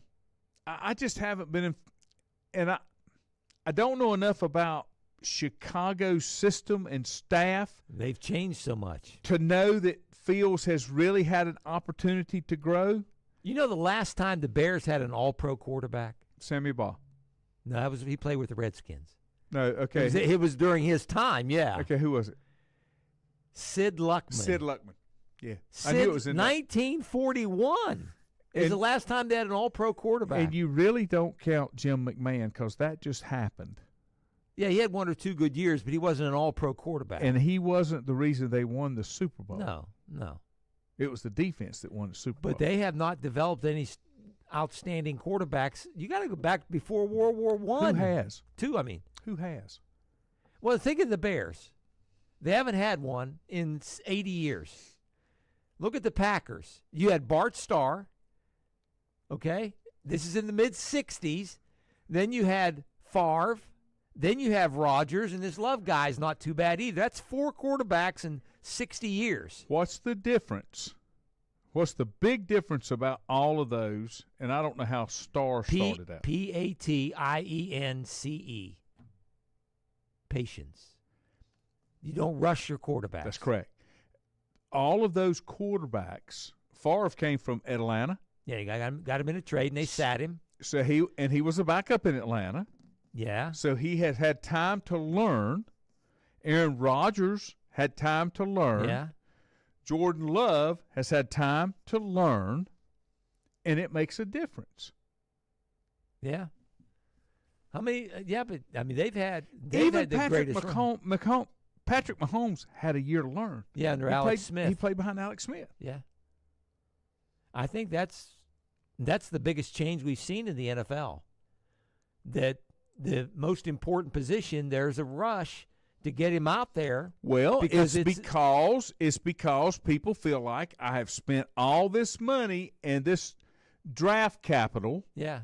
just haven't been in – and I don't know enough about Chicago's system and staff. They've changed so much. To know that Fields has really had an opportunity to grow. You know the last time the Bears had an all-pro quarterback? Sammy Baugh. No, he played with the Redskins. No, okay. It was during his time, yeah. Okay, who was it? Sid Luckman. Sid Luckman. Yeah. I knew it was in 1941 is the last time they had an all-pro quarterback. And you really don't count Jim McMahon because that just happened. Yeah, he had one or two good years, but he wasn't an all-pro quarterback. And he wasn't the reason they won the Super Bowl. No. It was the defense that won the Super Bowl. But they have not developed any outstanding quarterbacks. You got to go back before World War I. Who has? Who has? Well, think of the Bears. They haven't had one in 80 years. Look at the Packers. You had Bart Starr, okay? This is in the mid-'60s. Then you had Favre. Then you have Rodgers, and this Love guy's not too bad either. That's 4 quarterbacks in 60 years. What's the difference? What's the big difference about all of those? And I don't know how Starr started out. Patience. patience. You don't rush your quarterbacks. That's correct. All of those quarterbacks, Favre came from Atlanta. Yeah, you got him in a trade, and they sat him. So he was a backup in Atlanta. Yeah. So he had time to learn. Aaron Rodgers had time to learn. Yeah. Jordan Love has had time to learn, and it makes a difference. Yeah. How many? Yeah, but I mean, they've had Even the Patrick greatest run. Patrick Mahomes had a year to learn. Yeah, under Alex Smith. He played behind Alex Smith. Yeah. I think that's the biggest change we've seen in the NFL. That the most important position, there's a rush to get him out there. Well, because it's because people feel like I have spent all this money and this draft capital. Yeah.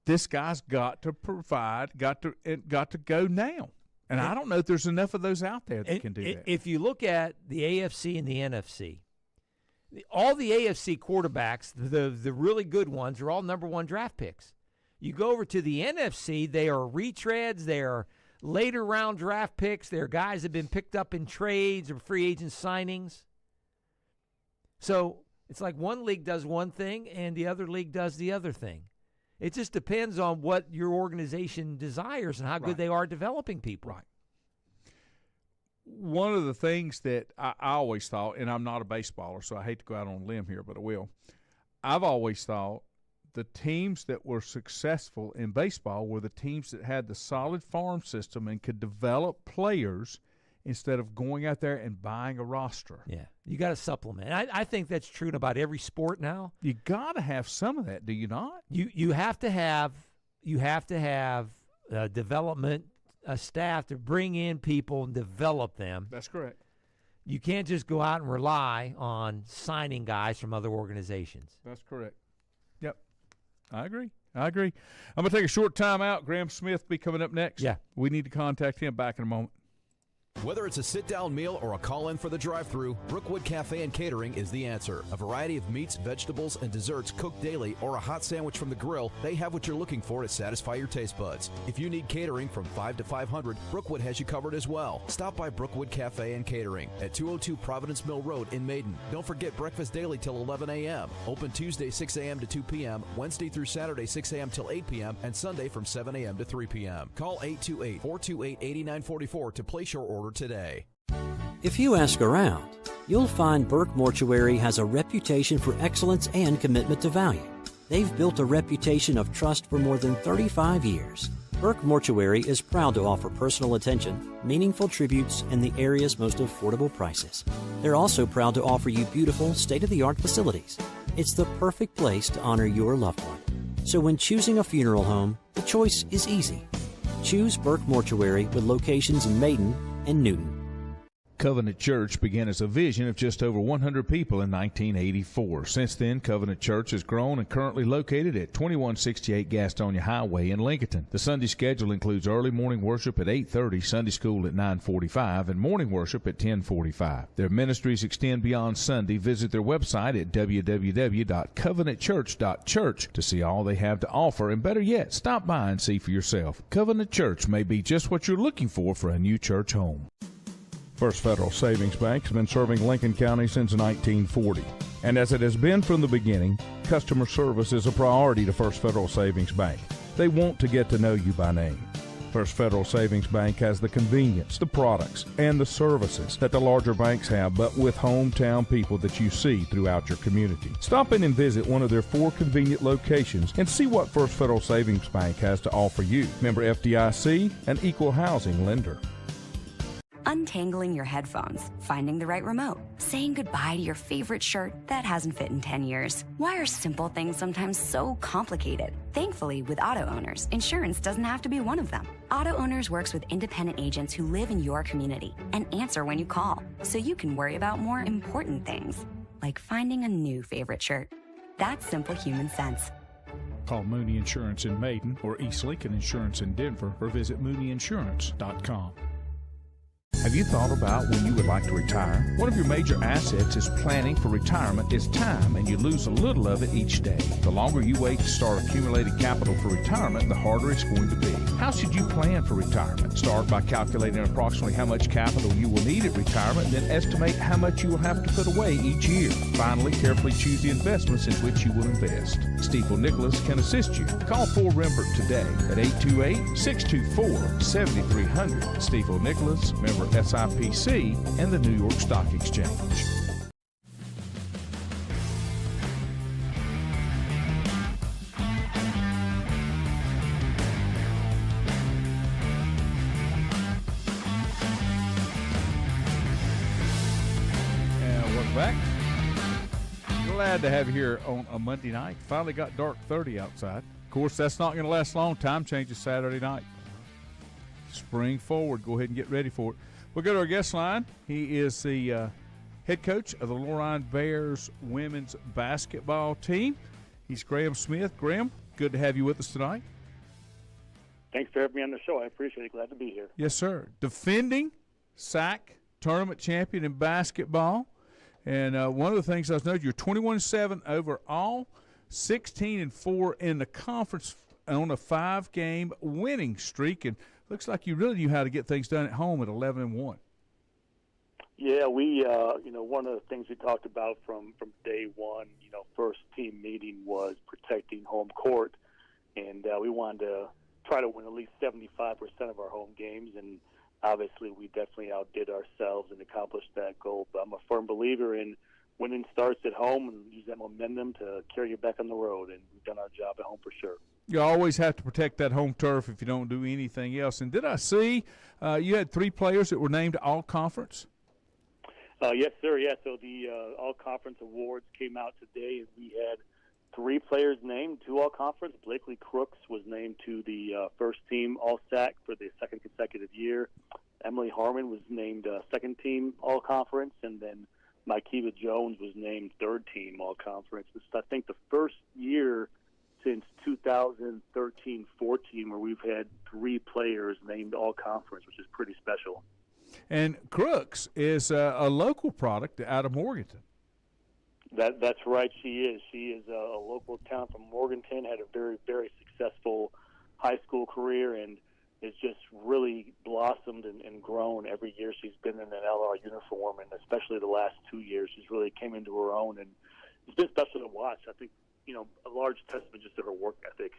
This guy's got to provide, got to go now. And I don't know if there's enough of those out there that can do that. If you look at the AFC and the NFC, all the AFC quarterbacks, the really good ones, are all number one draft picks. You go over to the NFC, they are retreads, they are later round draft picks, they're guys that have been picked up in trades or free agent signings. So it's like one league does one thing and the other league does the other thing. It just depends on what your organization desires and how good they are at developing people. Right. One of the things that I always thought, and I'm not a baseballer, so I hate to go out on a limb here, but I will. I've always thought the teams that were successful in baseball were the teams that had the solid farm system and could develop players instead of going out there and buying a roster. Yeah, you got to supplement. I think that's true in about every sport now. You got to have some of that, do you not? You have to have development staff to bring in people and develop them. That's correct. You can't just go out and rely on signing guys from other organizations. That's correct. Yep, I agree. I'm going to take a short time out. Graham Smith be coming up next. Yeah, we need to contact him back in a moment. Whether it's a sit-down meal or a call-in for the drive-thru, Brookwood Cafe and Catering is the answer. A variety of meats, vegetables, and desserts cooked daily or a hot sandwich from the grill, they have what you're looking for to satisfy your taste buds. If you need catering from 5 to 500, Brookwood has you covered as well. Stop by Brookwood Cafe and Catering at 202 Providence Mill Road in Maiden. Don't forget breakfast daily till 11 a.m. Open Tuesday 6 a.m. to 2 p.m., Wednesday through Saturday 6 a.m. till 8 p.m., and Sunday from 7 a.m. to 3 p.m. Call 828-428-8944 to place your order today. If you ask around, you'll find Burke Mortuary has a reputation for excellence and commitment to value. They've built a reputation of trust for more than 35 years. Burke Mortuary is proud to offer personal attention, meaningful tributes, and the area's most affordable prices. They're also proud to offer you beautiful, state-of-the-art facilities. It's the perfect place to honor your loved one. So when choosing a funeral home, the choice is easy. Choose Burke Mortuary with locations in Maiden and Newton. Covenant Church began as a vision of just over 100 people in 1984. Since then, Covenant Church has grown and currently located at 2168 Gastonia Highway in Lincoln. The Sunday schedule includes early morning worship at 8:30, Sunday school at 9:45, and morning worship at 10:45. Their ministries extend beyond Sunday. Visit their website at www.covenantchurch.church to see all they have to offer, and better yet, stop by and see for yourself. Covenant Church may be just what you're looking for a new church home. First Federal Savings Bank has been serving Lincoln County since 1940. And as it has been from the beginning, customer service is a priority to First Federal Savings Bank. They want to get to know you by name. First Federal Savings Bank has the convenience, the products, and the services that the larger banks have, but with hometown people that you see throughout your community. Stop in and visit one of their 4 convenient locations and see what First Federal Savings Bank has to offer you. Member FDIC, an equal housing lender. Untangling your headphones, finding the right remote, saying goodbye to your favorite shirt that hasn't fit in 10 years. Why are simple things sometimes so complicated? Thankfully, with auto owners, insurance doesn't have to be one of them. Auto Owners works with independent agents who live in your community and answer when you call, so you can worry about more important things, like finding a new favorite shirt. That's simple human sense. Call Mooney Insurance in Maiden or East Lincoln Insurance in Denver or visit mooneyinsurance.com. Have you thought about when you would like to retire? One of your major assets is planning for retirement is time, and you lose a little of it each day. The longer you wait to start accumulating capital for retirement, the harder it's going to be. How should you plan for retirement? Start by calculating approximately how much capital you will need at retirement, then estimate how much you will have to put away each year. Finally, carefully choose the investments in which you will invest. Stifel Nicholas can assist you. Call 4Rembert today at 828-624-7300. Stifel Nicholas, member SIPC, and the New York Stock Exchange. And welcome back. Glad to have you here on a Monday night. Finally got dark 30 outside. Of course, that's not going to last long. Time changes Saturday night. Spring forward. Go ahead and get ready for it. We'll go to our guest line. He is the head coach of the Lorraine Bears women's basketball team. He's Graham Smith. Graham, good to have you with us tonight. Thanks for having me on the show. I appreciate it. Glad to be here. Yes, sir. Defending SAC tournament champion in basketball. And one of the things I was noting, you're 21-7 overall, 16-4 in the conference on a 5-game winning streak. And looks like you really knew how to get things done at home at 11-1. Yeah, we, one of the things we talked about from day one, first team meeting was protecting home court. And we wanted to try to win at least 75% of our home games. And obviously we definitely outdid ourselves and accomplished that goal. But I'm a firm believer in winning starts at home and use that momentum to carry you back on the road. And we've done our job at home for sure. You always have to protect that home turf if you don't do anything else. And did I see you had 3 players that were named All-Conference? Yes, sir. Yeah, so the All-Conference awards came out today, and we had 3 players named to All-Conference. Blakely Crooks was named to the first-team All-SAC for the second consecutive year. Emily Harmon was named second-team All-Conference, and then Mykeva Jones was named third-team All-Conference. This is, I think, the first year since 2013-14 where we've had 3 players named All-Conference, which is pretty special. And Crooks is a local product out of Morganton. That's right, she is. She is a local talent from Morganton, had a very, very successful high school career, and has just really blossomed and grown every year she's been in an LR uniform, and especially the last 2 years. She's really came into her own, and it's been special to watch. I think, a large testament just to her work ethic.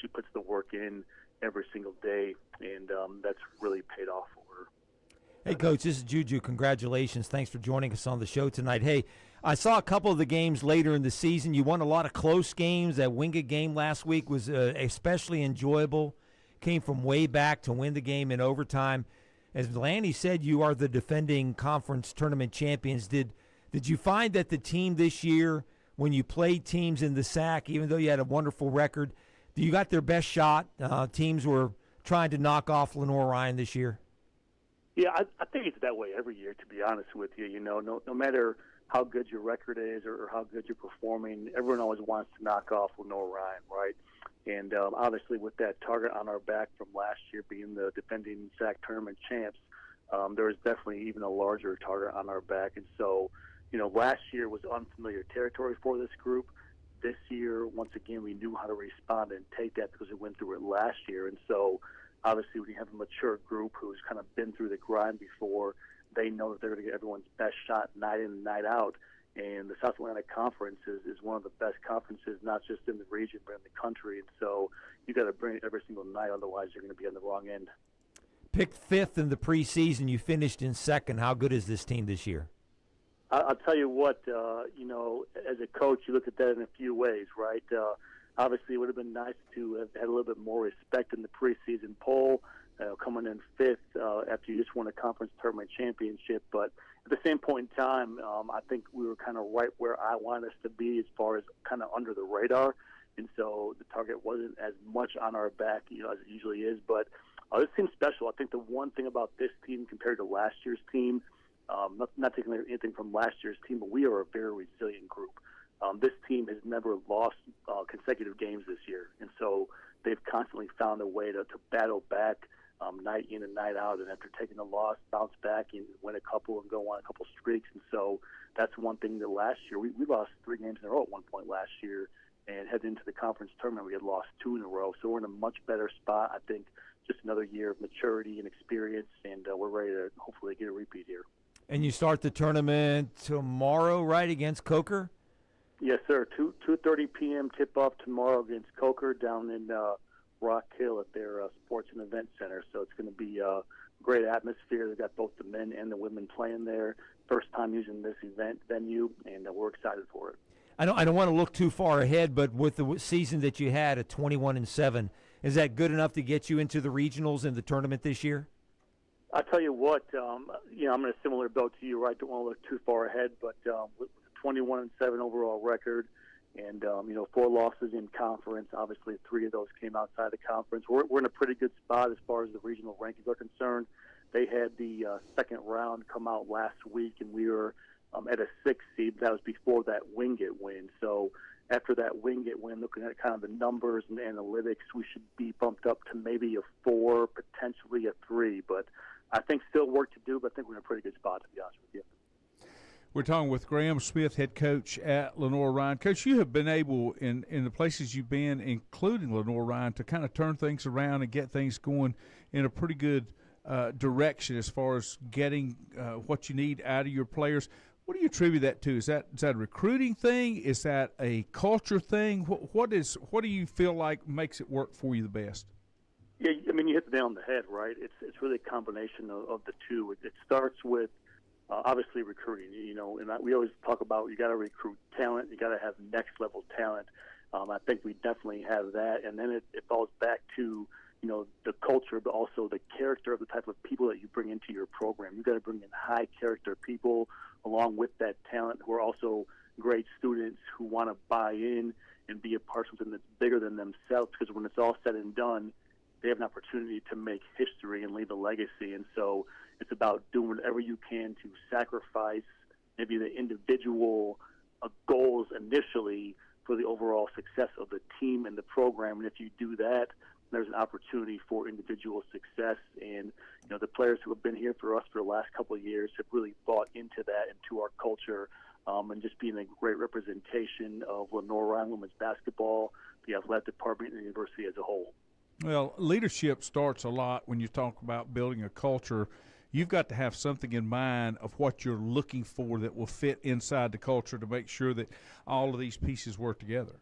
She puts the work in every single day, and that's really paid off for her. Hey, Coach, this is Juju. Congratulations. Thanks for joining us on the show tonight. Hey, I saw a couple of the games later in the season. You won a lot of close games. That Wingate game last week was especially enjoyable. Came from way back to win the game in overtime. As Lanny said, you are the defending conference tournament champions. Did you find that the team this year, when you played teams in the SAC, even though you had a wonderful record, you got their best shot? Teams were trying to knock off Lenore Ryan this year? Yeah, I think it's that way every year, to be honest with you. No matter how good your record is or how good you're performing, everyone always wants to knock off Lenore Ryan, right? And obviously with that target on our back from last year being the defending SAC tournament champs, there was definitely even a larger target on our back. And so, last year was unfamiliar territory for this group. This year, once again, we knew how to respond and take that because we went through it last year. And so, obviously, when you have a mature group who's kind of been through the grind before, they know that they're going to get everyone's best shot night in and night out. And the South Atlantic Conference is one of the best conferences, not just in the region, but in the country. And so you got to bring it every single night, otherwise you're going to be on the wrong end. Picked 5th in the preseason. You finished in 2nd. How good is this team this year? I'll tell you what, as a coach, you look at that in a few ways, right? Obviously, it would have been nice to have had a little bit more respect in the preseason poll, coming in 5th after you just won a conference tournament championship. But at the same point in time, I think we were kind of right where I wanted us to be as far as kind of under the radar. And so the target wasn't as much on our back, as it usually is. But this team's special. I think the one thing about this team compared to last year's team, not taking anything from last year's team, but we are a very resilient group. This team has never lost consecutive games this year, and so they've constantly found a way to battle back night in and night out, and after taking a loss, bounce back and win a couple and go on a couple streaks. And so that's one thing that last year we lost 3 games in a row at one point last year, and heading into the conference tournament we had lost 2 in a row. So we're in a much better spot. I think just another year of maturity and experience, and we're ready to hopefully get a repeat here. And you start the tournament tomorrow, right, against Coker? Yes, sir. 2:30 p.m. tip-off tomorrow against Coker down in Rock Hill at their Sports and Event Center. So it's going to be a great atmosphere. They've got both the men and the women playing there. First time using this event venue, and we're excited for it. I don't want to look too far ahead, but with the season that you had at 21-7, is that good enough to get you into the regionals in the tournament this year? I tell you what, I'm in a similar boat to you, right? Don't want to look too far ahead, but with a 21-7 overall record, and 4 losses in conference. Obviously, 3 of those came outside the conference. We're in a pretty good spot as far as the regional rankings are concerned. They had the second round come out last week, and we were at a 6th seed. That was before that Wingate win. So after that Wingate win, looking at kind of the numbers and the analytics, we should be bumped up to maybe a 4, potentially a 3. But I think still work to do, but I think we're in a pretty good spot, to be honest with you. We're talking with Graham Smith, head coach at Lenoir-Rhyne. Coach, you have been able, in the places you've been, including Lenoir-Rhyne, to kind of turn things around and get things going in a pretty good direction as far as getting what you need out of your players. What do you attribute that to? Is that a recruiting thing? Is that a culture thing? What do you feel like makes it work for you the best? Yeah, I mean, you hit the nail on the head, right? It's really a combination of the two. It starts with obviously recruiting, and we always talk about you got to recruit talent, you got to have next level talent. I think we definitely have that, and then it falls back to the culture, but also the character of the type of people that you bring into your program. You got to bring in high character people along with that talent who are also great students who want to buy in and be a part of something that's bigger than themselves. Because when it's all said and done, they have an opportunity to make history and leave a legacy. And so it's about doing whatever you can to sacrifice maybe the individual goals initially for the overall success of the team and the program. And if you do that, there's an opportunity for individual success. And, the players who have been here for us for the last couple of years have really bought into that, into our culture, and just being a great representation of Lenoir-Rhyne women's basketball, the athletic department, and the university as a whole. Well, leadership starts a lot when you talk about building a culture. You've got to have something in mind of what you're looking for that will fit inside the culture to make sure that all of these pieces work together.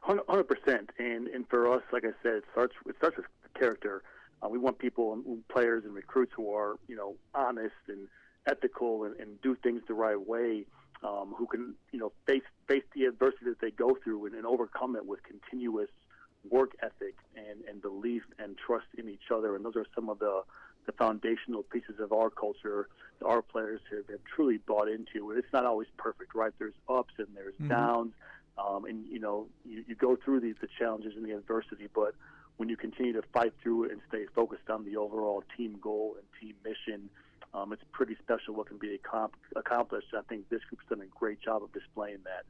100%. And for us, like I said, it starts with character. We want people, players and recruits who are, honest and ethical and do things the right way, who can, face the adversity that they go through and overcome it with continuous work ethic and belief and trust in each other. And those are some of the foundational pieces of our culture that our players have truly bought into. And it's not always perfect, right? There's ups and there's downs. And, you go through the challenges and the adversity, but when you continue to fight through it and stay focused on the overall team goal and team mission, it's pretty special what can be accomplished. I think this group's done a great job of displaying that.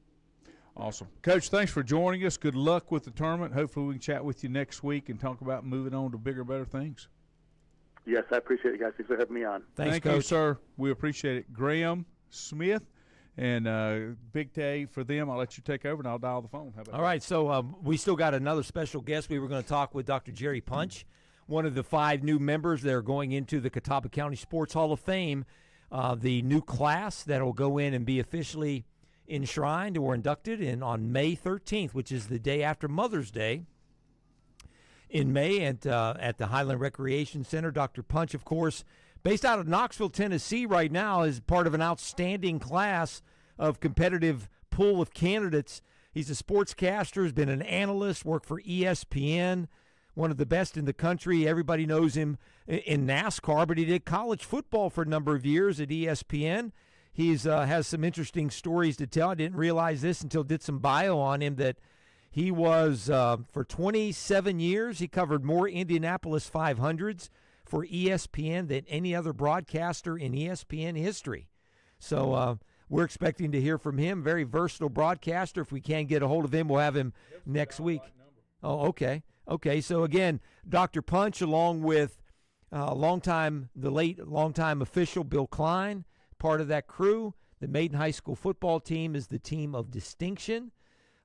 Awesome. Coach, thanks for joining us. Good luck with the tournament. Hopefully we can chat with you next week and talk about moving on to bigger, better things. Yes, I appreciate it, guys. Thanks for having me on. Thanks, Thank Coach. you, sir. We appreciate it. Graham Smith. And big day for them. I'll let you take over, and I'll dial the phone. How about All right, so we still got another special guest. We were going to talk with Dr. Jerry Punch, one of the 5 new members that are going into the Catawba County Sports Hall of Fame, the new class that will go in and be officially enshrined or inducted on May 13th, which is the day after Mother's Day. In May at the Highland Recreation Center, Dr. Punch, of course, based out of Knoxville, Tennessee right now, is part of an outstanding class of competitive pool of candidates. He's a sportscaster, has been an analyst, worked for ESPN, one of the best in the country. Everybody knows him in NASCAR, but he did college football for a number of years at ESPN. He's has some interesting stories to tell. I didn't realize this until did some bio on him, that he was, for 27 years, he covered more Indianapolis 500s for ESPN than any other broadcaster in ESPN history. So we're expecting to hear from him. Very versatile broadcaster. If we can get a hold of him, we'll have him next week. Oh, okay. Okay, so again, Dr. Punch, along with longtime official Bill Klein, part of that crew. The Maiden High School football team is the team of distinction.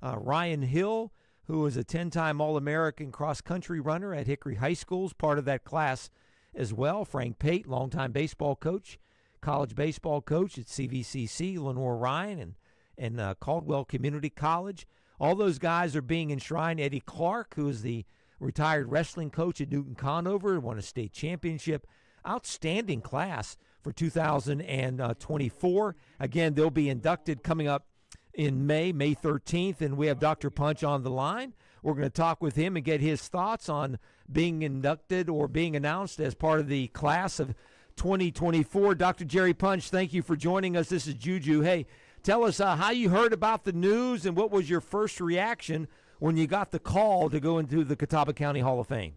Ryan Hill, who is a 10-time All-American cross-country runner at Hickory High School, is part of that class as well. Frank Pate, longtime baseball coach, college baseball coach at CVCC, Lenore Ryan, and Caldwell Community College. All those guys are being enshrined. Eddie Clark, who is the retired wrestling coach at Newton Conover, won a state championship. Outstanding class for 2024. Again, they'll be inducted coming up in May 13th, and we have Dr. Punch on the line. We're going to talk with him and get his thoughts on being inducted or being announced as part of the class of 2024. Dr. Jerry Punch, thank you for joining us. This is Juju. Hey, tell us how you heard about the news and what was your first reaction when you got the call to go into the Catawba County Hall of Fame.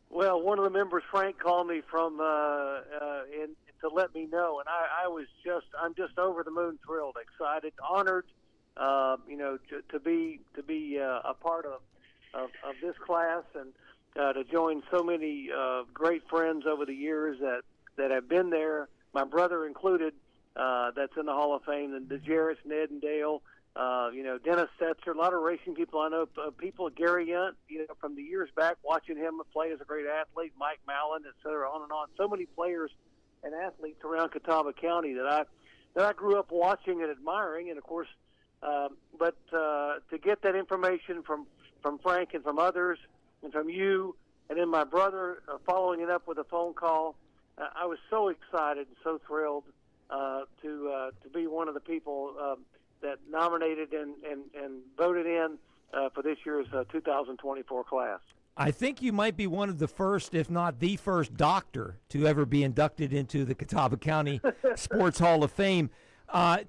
Well, one of the members, Frank, called me from to let me know, and I'm just over the moon, thrilled, excited, honored, to be a part of this class and to join so many great friends over the years that have been there. My brother included, that's in the Hall of Fame, and the Jarretts, Ned and Dale. Dennis Setzer, a lot of racing people I know, people, Gary Yunt, from the years back, watching him play as a great athlete, Mike Mallon, et cetera, on and on. So many players and athletes around Catawba County that I grew up watching and admiring, and of course, but to get that information from Frank and from others and from you, and then my brother following it up with a phone call, I was so excited and so thrilled to be one of the people that nominated and voted in for this year's 2024 class. I think you might be one of the first, if not the first, doctor to ever be inducted into the Catawba County Sports Hall of Fame.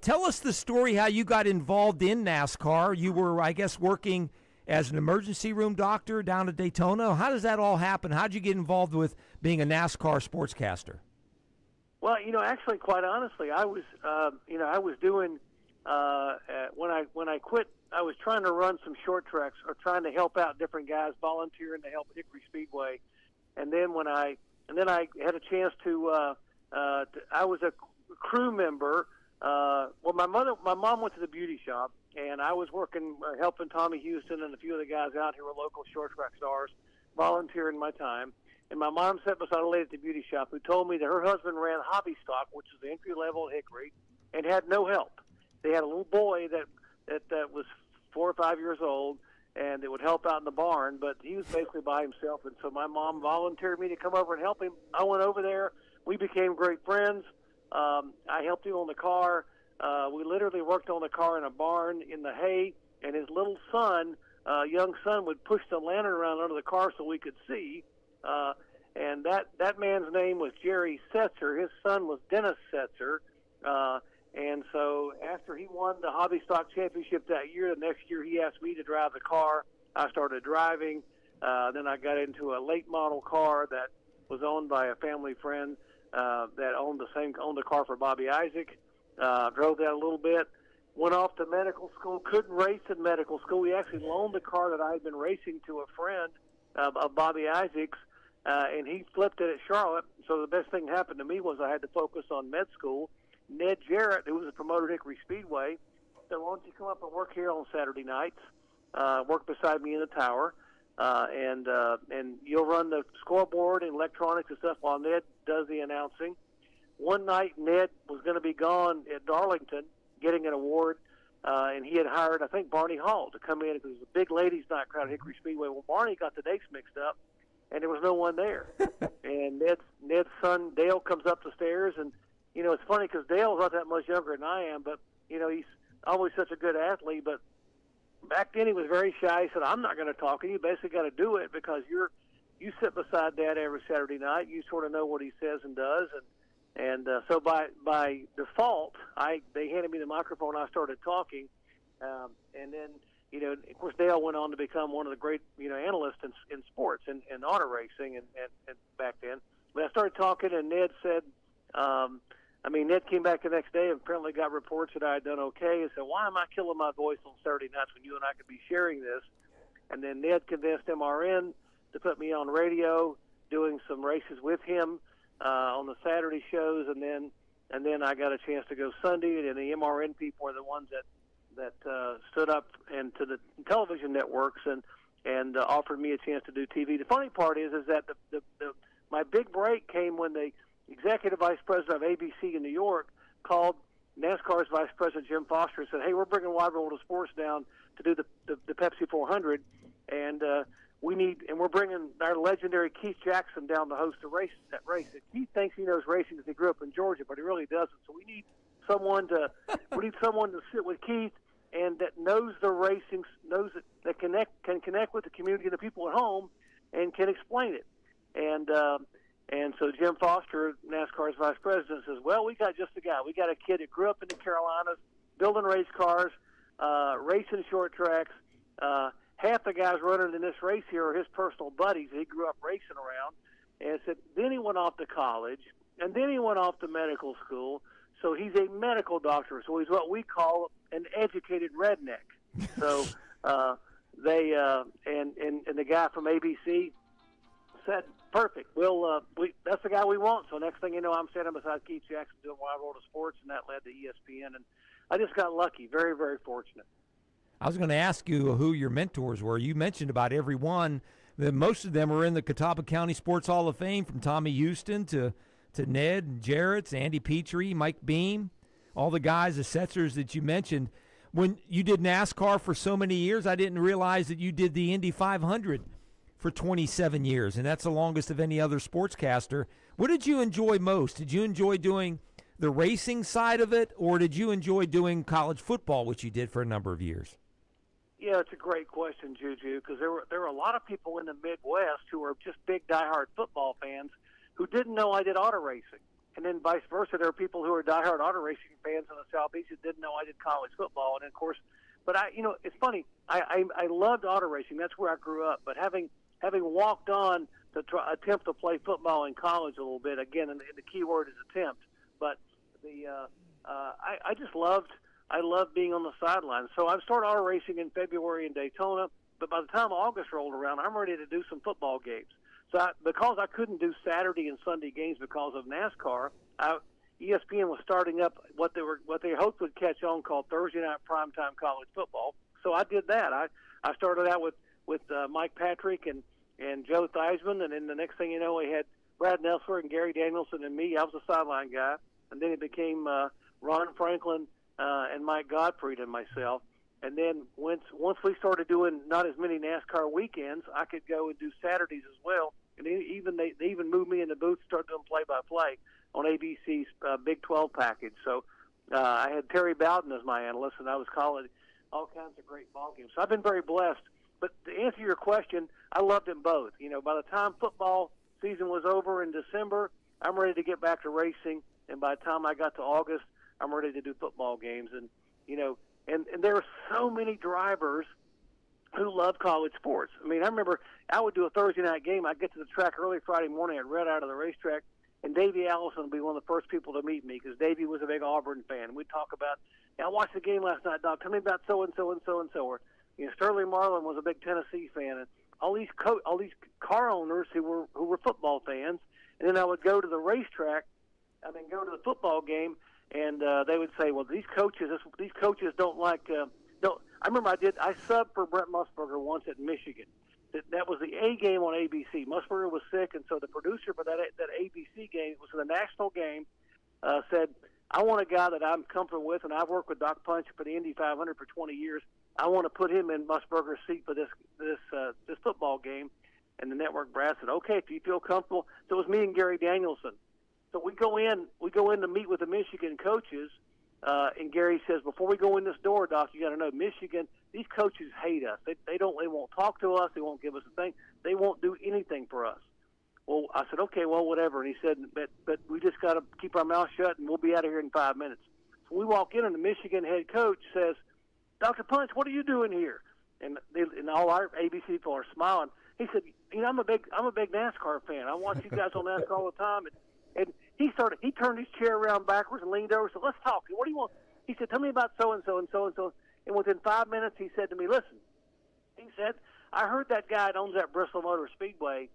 Tell us the story how you got involved in NASCAR. You were, I guess, working as an emergency room doctor down at Daytona. How does that all happen? How did you get involved with being a NASCAR sportscaster? Well, actually, quite honestly, I was doing when I quit, I was trying to run some short tracks or trying to help out different guys, volunteering to help at Hickory Speedway, and then I had a chance to I was a crew member. My mom went to the beauty shop, and I was working helping Tommy Houston and a few of the guys out here were local short track stars, volunteering my time. And my mom sat beside a lady at the beauty shop who told me that her husband ran hobby stock, which is the entry level at Hickory, and had no help. They had a little boy that was 4 or 5 years old, and it would help out in the barn, but he was basically by himself. And so my mom volunteered me to come over and help him. I went over there. We became great friends. I helped him on the car. We literally worked on the car in a barn in the hay, and his little son, young son, would push the lantern around under the car so we could see. And that man's name was Jerry Setzer. His son was Dennis Setzer. And so after he won the Hobby Stock Championship that year, the next year he asked me to drive the car. I started driving. Then I got into a late model car that was owned by a family friend that owned the car for Bobby Isaac. Drove that a little bit. Went off to medical school. Couldn't race in medical school. We actually loaned the car that I had been racing to a friend of Bobby Isaac's, and he flipped it at Charlotte. So the best thing that happened to me was I had to focus on med school. Ned Jarrett, who was a promoter at Hickory Speedway, said, "Why don't you come up and work here on Saturday nights? Work beside me in the tower, and you'll run the scoreboard and electronics and stuff while Ned does the announcing." One night, Ned was going to be gone at Darlington getting an award, and he had hired, I think, Barney Hall to come in because it was a big ladies' night crowd at Hickory Speedway. Well, Barney got the dates mixed up, and there was no one there. And Ned's son, Dale, comes up the stairs, and it's funny because Dale's not that much younger than I am, but, he's always such a good athlete. But back then he was very shy. He said, "I'm not going to talk to you. You basically got to do it because you sit beside Dad every Saturday night. You sort of know what he says and does." And so by default, they handed me the microphone. I started talking. And then, of course, Dale went on to become one of the great, analysts in sports and auto racing and back then. But I started talking, and Ned said, Ned came back the next day and apparently got reports that I had done okay. He said, "Why am I killing my voice on Saturday nights when you and I could be sharing this?" And then Ned convinced MRN to put me on radio doing some races with him on the Saturday shows, and then I got a chance to go Sunday, and the MRN people are the ones that stood up and to the television networks and offered me a chance to do TV. The funny part is that my big break came when the executive vice president of ABC in New York called NASCAR's vice president Jim Foster and said, "Hey, we're bringing Wide World of Sports down to do the Pepsi 400, and we're bringing our legendary Keith Jackson down to host that race. And Keith thinks he knows racing because he grew up in Georgia, but he really doesn't. So we need someone to sit with Keith and that knows the racing, that can connect with the community and the people at home, and can explain it." And so Jim Foster, NASCAR's vice president, says, "Well, we got just a guy. We got a kid that grew up in the Carolinas, building race cars, racing short tracks. Half the guys running in this race here are his personal buddies that he grew up racing around." And said, then he went off to college, and then he went off to medical school. So he's a medical doctor. So he's what we call an educated redneck. So and the guy from ABC said, "Perfect. That's the guy we want." So next thing you know, I'm standing beside Keith Jackson doing Wide World of Sports, and that led to ESPN. And I just got lucky, very, very fortunate. I was going to ask you who your mentors were. You mentioned about every one. Most of them are in the Catawba County Sports Hall of Fame, from Tommy Houston to Ned and Jarrett's, Andy Petrie, Mike Beam, all the guys, the Setzers that you mentioned. When you did NASCAR for so many years, I didn't realize that you did the Indy 500 for 27 years, and that's the longest of any other sportscaster. What did you enjoy most? Did you enjoy doing the racing side of it, or did you enjoy doing college football, which you did for a number of years? Yeah, it's a great question, Juju, because there were a lot of people in the Midwest who were just big diehard football fans who didn't know I did auto racing. And then vice versa, there are people who are diehard auto racing fans in the Southeast who didn't know I did college football. And of course, but it's funny. I loved auto racing. That's where I grew up. But having walked on to attempt to play football in college a little bit, again, and the key word is attempt. But I loved being on the sidelines. So I started auto racing in February in Daytona. But by the time August rolled around, I'm ready to do some football games. So because I couldn't do Saturday and Sunday games because of NASCAR, ESPN was starting up what they hoped would catch on, called Thursday Night Primetime College Football. So I did that. I started out with Mike Patrick and Joe Theismann, and then the next thing you know, we had Brad Nessler and Gary Danielson and me. I was a sideline guy, and then it became Ron Franklin and Mike Gottfried and myself. And then once we started doing not as many NASCAR weekends, I could go and do Saturdays as well. And they even moved me in the booth, started doing play-by-play on ABC's Big 12 package. So I had Terry Bowden as my analyst, and I was calling all kinds of great ball games. So I've been very blessed. But to answer your question, I loved them both. By the time football season was over in December, I'm ready to get back to racing. And by the time I got to August, I'm ready to do football games. And, and there are so many drivers who love college sports. I mean, I remember I would do a Thursday night game. I'd get to the track early Friday morning. I'd read out of the racetrack, and Davey Allison would be one of the first people to meet me because Davey was a big Auburn fan. We'd talk about, I watched the game last night, Doc. Tell me about so-and-so and so-and-so. Or, Sterling Marlin was a big Tennessee fan. And all these car owners who were football fans. And then I would go to the racetrack, go to the football game, and they would say, well, these coaches don't like I remember I subbed for Brent Musburger once at Michigan. That was the A game on ABC. Musburger was sick, and so the producer for that ABC game, it was the national game, said, I want a guy that I'm comfortable with, and I've worked with Doc Punch for the Indy 500 for 20 years. I want to put him in Musburger's seat for this football game. And the network brass said, okay, if you feel comfortable. So it was me and Gary Danielson. So we go in to meet with the Michigan coaches. And Gary says, before we go in this door, Doc, you got to know, Michigan, these coaches hate us. They won't talk to us. They won't give us a thing. They won't do anything for us. Well, I said, okay, well, whatever. And he said, but we just got to keep our mouth shut, and we'll be out of here in 5 minutes. So we walk in, and the Michigan head coach says, Dr. Punch, what are you doing here? And all our ABC people are smiling. He said, I'm a big NASCAR fan. I watch you guys on NASCAR all the time. And he turned his chair around backwards and leaned over and said, let's talk. What do you want? He said, tell me about so-and-so and so-and-so. And within 5 minutes, he said to me, listen, he said, I heard that guy that owns that Bristol Motor Speedway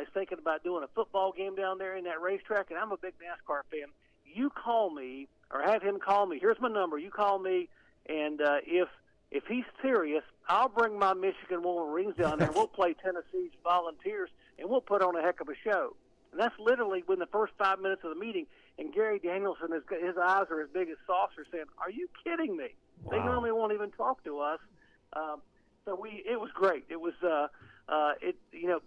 is thinking about doing a football game down there in that racetrack, and I'm a big NASCAR fan. You call me or have him call me. Here's my number. You call me, and if he's serious, I'll bring my Michigan Wolverines down there, and we'll play Tennessee's Volunteers, and we'll put on a heck of a show. And that's literally within the first 5 minutes of the meeting. And Gary Danielson, his eyes are as big as saucers, saying, "Are you kidding me?" Wow. They normally won't even talk to us. It was great. It was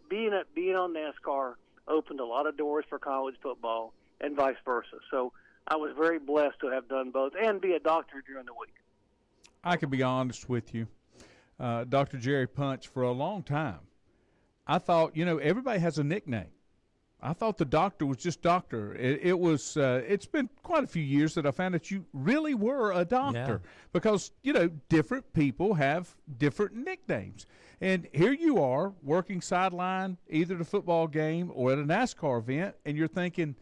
being on NASCAR opened a lot of doors for college football and vice versa. So I was very blessed to have done both and be a doctor during the week. I can be honest with you, Dr. Jerry Punch, for a long time, I thought, everybody has a nickname. I thought the doctor was just doctor. It's been quite a few years that I found that you really were a doctor because, different people have different nicknames. And here you are working sideline, either at a football game or at a NASCAR event, and you're thinking,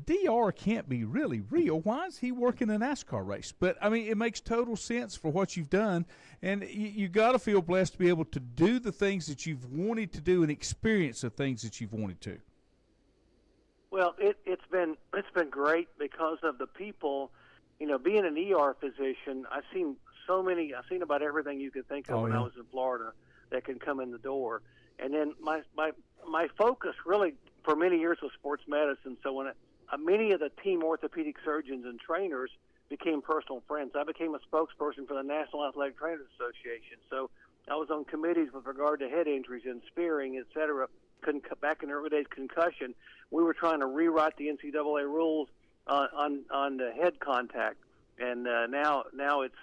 DR can't be really real. Why is he working a NASCAR race? But, it makes total sense for what you've done, and you got to feel blessed to be able to do the things that you've wanted to do and experience the things that you've wanted to. Well, it's been great because of the people. Being an ER physician, I've seen about everything you could think of when I was in Florida that can come in the door. And then my focus really for many years was sports medicine. So when many of the team orthopedic surgeons and trainers became personal friends, I became a spokesperson for the National Athletic Trainers Association. So I was on committees with regard to head injuries and spearing, et cetera. Back in the early days, concussion, we were trying to rewrite the NCAA rules on the head contact, and now it's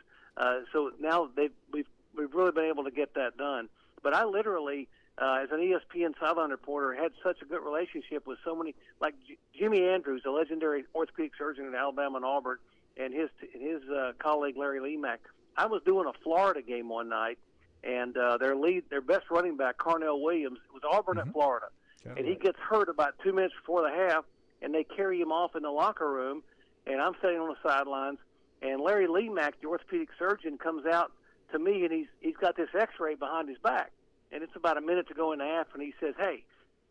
so now we've really been able to get that done. But I literally, as an ESPN sideline reporter, had such a good relationship with so many, like Jimmy Andrews, a legendary orthopedic surgeon in Alabama and Auburn, and his colleague Larry Lemack. I was doing a Florida game one night. And their best running back, Carnell Williams, was Auburn at Florida. And he gets hurt about 2 minutes before the half, and they carry him off in the locker room, and I'm sitting on the sidelines, and Larry Lemack, the orthopedic surgeon, comes out to me, and he's got this X-ray behind his back, and it's about a minute to go in the half, and he says, "Hey,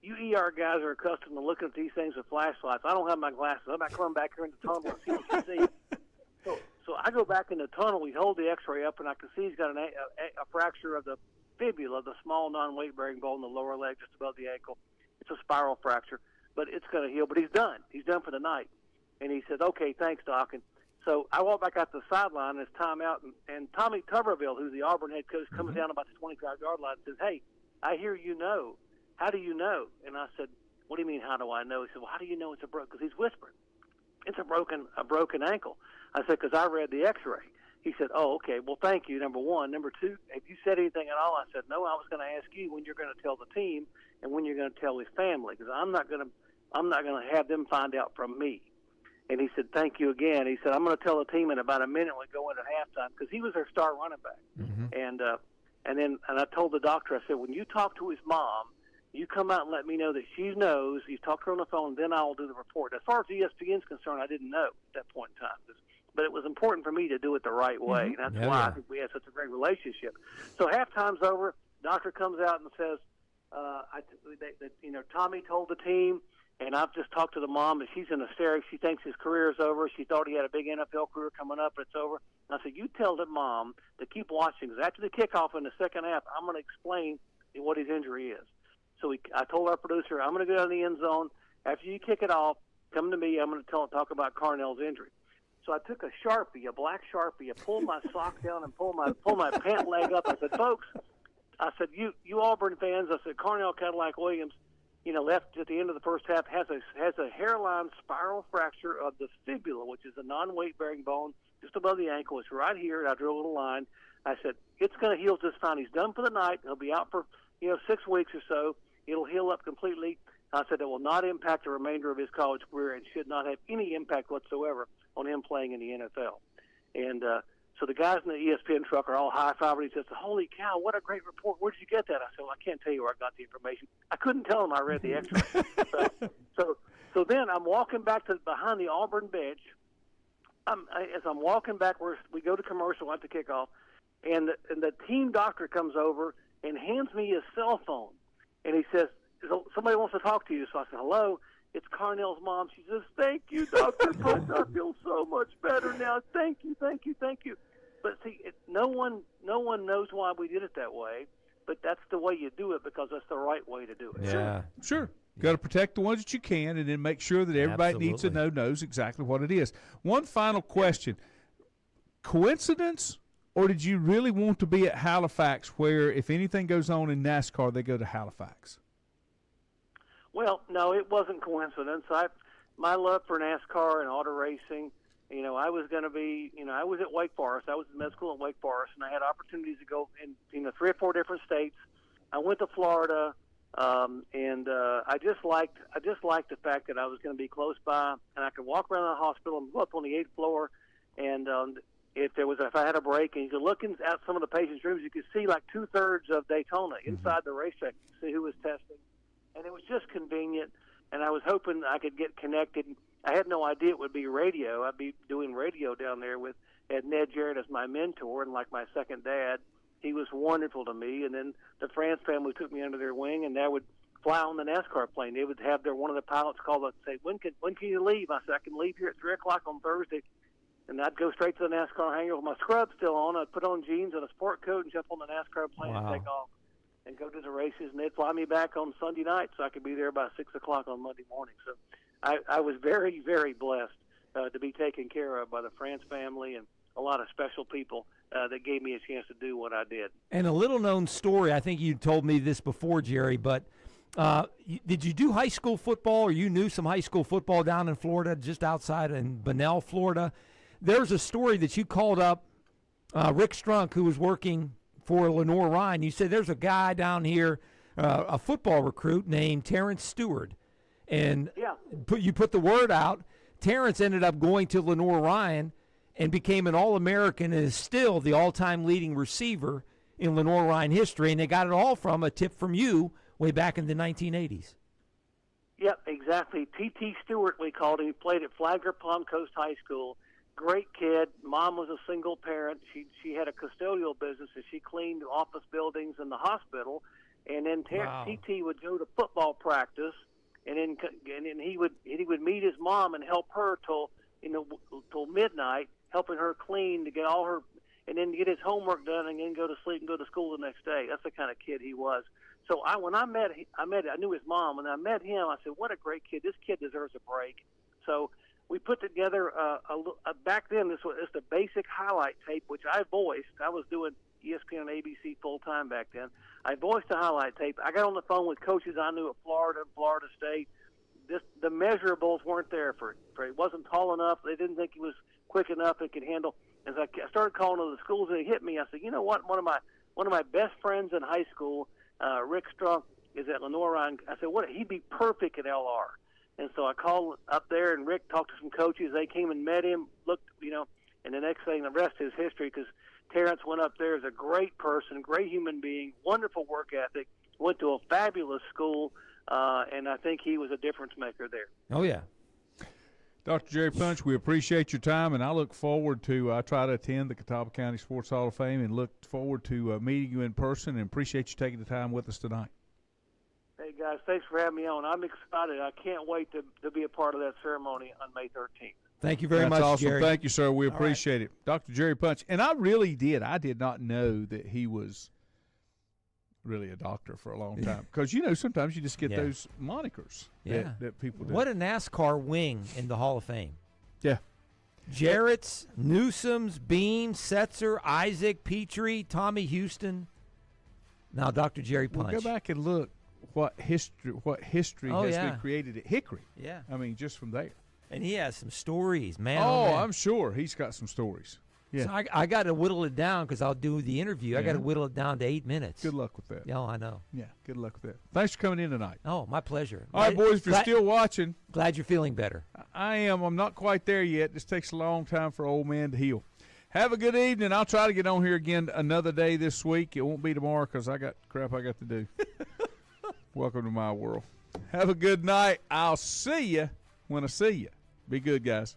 you ER guys are accustomed to looking at these things with flashlights. I don't have my glasses. I'm not coming back here in the tunnel and see what you see." So I go back in the tunnel. We hold the X-ray up, and I can see he's got a fracture of the fibula, the small non-weight-bearing bone in the lower leg, just above the ankle. It's a spiral fracture, but it's going to heal. But he's done. He's done for the night. And he said, "Okay, thanks, Doc." And so I walk back out to the sideline, and it's time out, and Tommy Tuberville, who's the Auburn head coach, comes down about the 25-yard line and says, "Hey, I hear you know. How do you know?" And I said, "What do you mean, how do I know?" He said, "Well, how do you know it's a broken?" Because he's whispering. "It's a broken ankle." I said, "Because I read the X-ray." He said, "Oh, okay. Well, thank you, number one. Number two, have you said anything at all?" I said, "No, I was going to ask you when you're going to tell the team and when you're going to tell his family, because I'm not going to have them find out from me." And he said, "Thank you again." He said, "I'm going to tell the team in about a minute when we go into halftime," because he was their star running back. And I told the doctor, I said, "When you talk to his mom, you come out and let me know that she knows. You talk to her on the phone, then I will do the report." As far as ESPN's concerned, I didn't know at that point in time. But it was important for me to do it the right way. And that's why I think we had such a great relationship. So halftime's over. Doctor comes out and says, Tommy told the team, and I've just talked to the mom, and she's in hysterics. She thinks his career is over. She thought he had a big NFL career coming up, but it's over. And I said, "You tell the mom to keep watching, because after the kickoff in the second half, I'm going to explain what his injury is." So I told our producer, "I'm going to go down the end zone. After you kick it off, come to me. I'm going to talk about Carnell's injury." So I took a Sharpie, a black Sharpie. I pulled my sock down and pulled my pant leg up. I said, "Folks," I said, you Auburn fans," I said, "Carnell Cadillac Williams, left at the end of the first half, has a hairline spiral fracture of the fibula, which is a non-weight-bearing bone just above the ankle. It's right here." And I drew a little line. I said, "It's going to heal just fine. He's done for the night. He'll be out for 6 weeks or so. It'll heal up completely." I said, "It will not impact the remainder of his college career and should not have any impact whatsoever on him playing in the NFL." And so the guys in the ESPN truck are all high-fiving. He says, "Holy cow, what a great report. Where did you get that?" I said, "Well, I can't tell you where I got the information. I couldn't tell him I read the X-ray." So then I'm walking back to behind the Auburn bench. As I'm walking back, we go to commercial at the kickoff, and the team doctor comes over, and hands me his cell phone. And he says, somebody wants to talk to you. So I said, hello, it's Carnell's mom. She says, thank you, Dr. Punch. I feel so much better now. Thank you, thank you, thank you. But see, no one knows why we did it that way, but that's the way you do it because that's the right way to do it. Yeah. Sure. Got to protect the ones that you can, and then make sure that everybody needs to knows exactly what it is. One final question. Coincidence, or did you really want to be at Halifax where if anything goes on in NASCAR, they go to Halifax? Well, no, it wasn't coincidence. My love for NASCAR and auto racing, I was going to be, I was at Wake Forest. I was in med school at Wake Forest, and I had opportunities to go in 3 or 4 different states. I went to Florida, and I just liked the fact that I was going to be close by, and I could walk around the hospital and go up on the 8th floor, and if I had a break, and you could look at some of the patients' rooms, you could see like 2/3 of Daytona inside the racetrack, see who was testing, and it was just convenient. And I was hoping I could get connected. I had no idea it would be radio. I'd be doing radio down there with Ned Jarrett as my mentor and like my second dad. He was wonderful to me. And then the France family took me under their wing, and they would fly on the NASCAR plane. They would have one of the pilots call up and say, when can you leave? I said, I can leave here at 3 o'clock on Thursday. And I'd go straight to the NASCAR hangar with my scrubs still on. I'd put on jeans and a sport coat and jump on the NASCAR plane and take off and go to the races. And they'd fly me back on Sunday night so I could be there by 6 o'clock on Monday morning. So I was very, very blessed to be taken care of by the France family and a lot of special people that gave me a chance to do what I did. And a little-known story, I think you told me this before, Jerry, but did you do high school football, or you knew some high school football down in Florida, just outside in Bunnell, Florida? There's a story that you called up Rick Strunk, who was working for Lenore Ryan. You said there's a guy down here, a football recruit named Terrence Stewart. And you put the word out. Terrence ended up going to Lenore Ryan and became an All-American and is still the all-time leading receiver in Lenore Ryan history. And they got it all from a tip from you way back in the 1980s. Yep, exactly. T.T. Stewart, we called him. He played at Flagler Palm Coast High School. Great kid. Mom was a single parent. She had a custodial business, and she cleaned office buildings in the hospital. And then T.T. would go to football practice, and then he would meet his mom and help her till midnight, helping her clean to get all her, and then get his homework done, and then go to sleep and go to school the next day. That's the kind of kid he was. So I knew his mom. When I met him, I said, "What a great kid! This kid deserves a break." So we put together back then. This was just a basic highlight tape, which I voiced. I was doing ESPN and ABC full time back then. I voiced the highlight tape. I got on the phone with coaches I knew at Florida and Florida State. The measurables weren't there for it. Wasn't tall enough. They didn't think he was quick enough and could handle. As I started calling to the schools, and it hit me. I said, you know what? One of my best friends in high school, Rick Strunk, is at Lenore Ryan. I said, he'd be perfect at LR. And so I called up there, and Rick talked to some coaches. They came and met him, looked, and the next thing, the rest is history, because Terrence went up there as a great person, great human being, wonderful work ethic, went to a fabulous school, and I think he was a difference maker there. Oh, yeah. Dr. Jerry Punch, we appreciate your time, and I look forward to I try to attend the Catawba County Sports Hall of Fame and look forward to meeting you in person, and appreciate you taking the time with us tonight. Hey, guys, thanks for having me on. I'm excited. I can't wait to be a part of that ceremony on May 13th. Thank you very much, That's awesome. Jerry. Thank you, sir. We appreciate it. Dr. Jerry Punch. And I did not know that he was really a doctor for a long time. Because, sometimes you just get those monikers that people do. What a NASCAR wing in the Hall of Fame. Yeah. Jarrett's, Newsom's, Beam, Setzer, Isaac, Petrie, Tommy Houston. Now Dr. Jerry Punch. Well, go back and look what history has been created at Hickory. Yeah. I mean, just from there. And he has some stories, man. Oh, I'm sure he's got some stories. Yeah. So I got to whittle it down because I'll do the interview. I got to whittle it down to 8 minutes. Good luck with that. Yeah, I know. Yeah, good luck with that. Thanks for coming in tonight. Oh, my pleasure. All right, boys, if you're still watching. Glad you're feeling better. I am. I'm not quite there yet. This takes a long time for old man to heal. Have a good evening. I'll try to get on here again another day this week. It won't be tomorrow because I got crap I got to do. Welcome to my world. Have a good night. I'll see you when I see you. Be good, guys.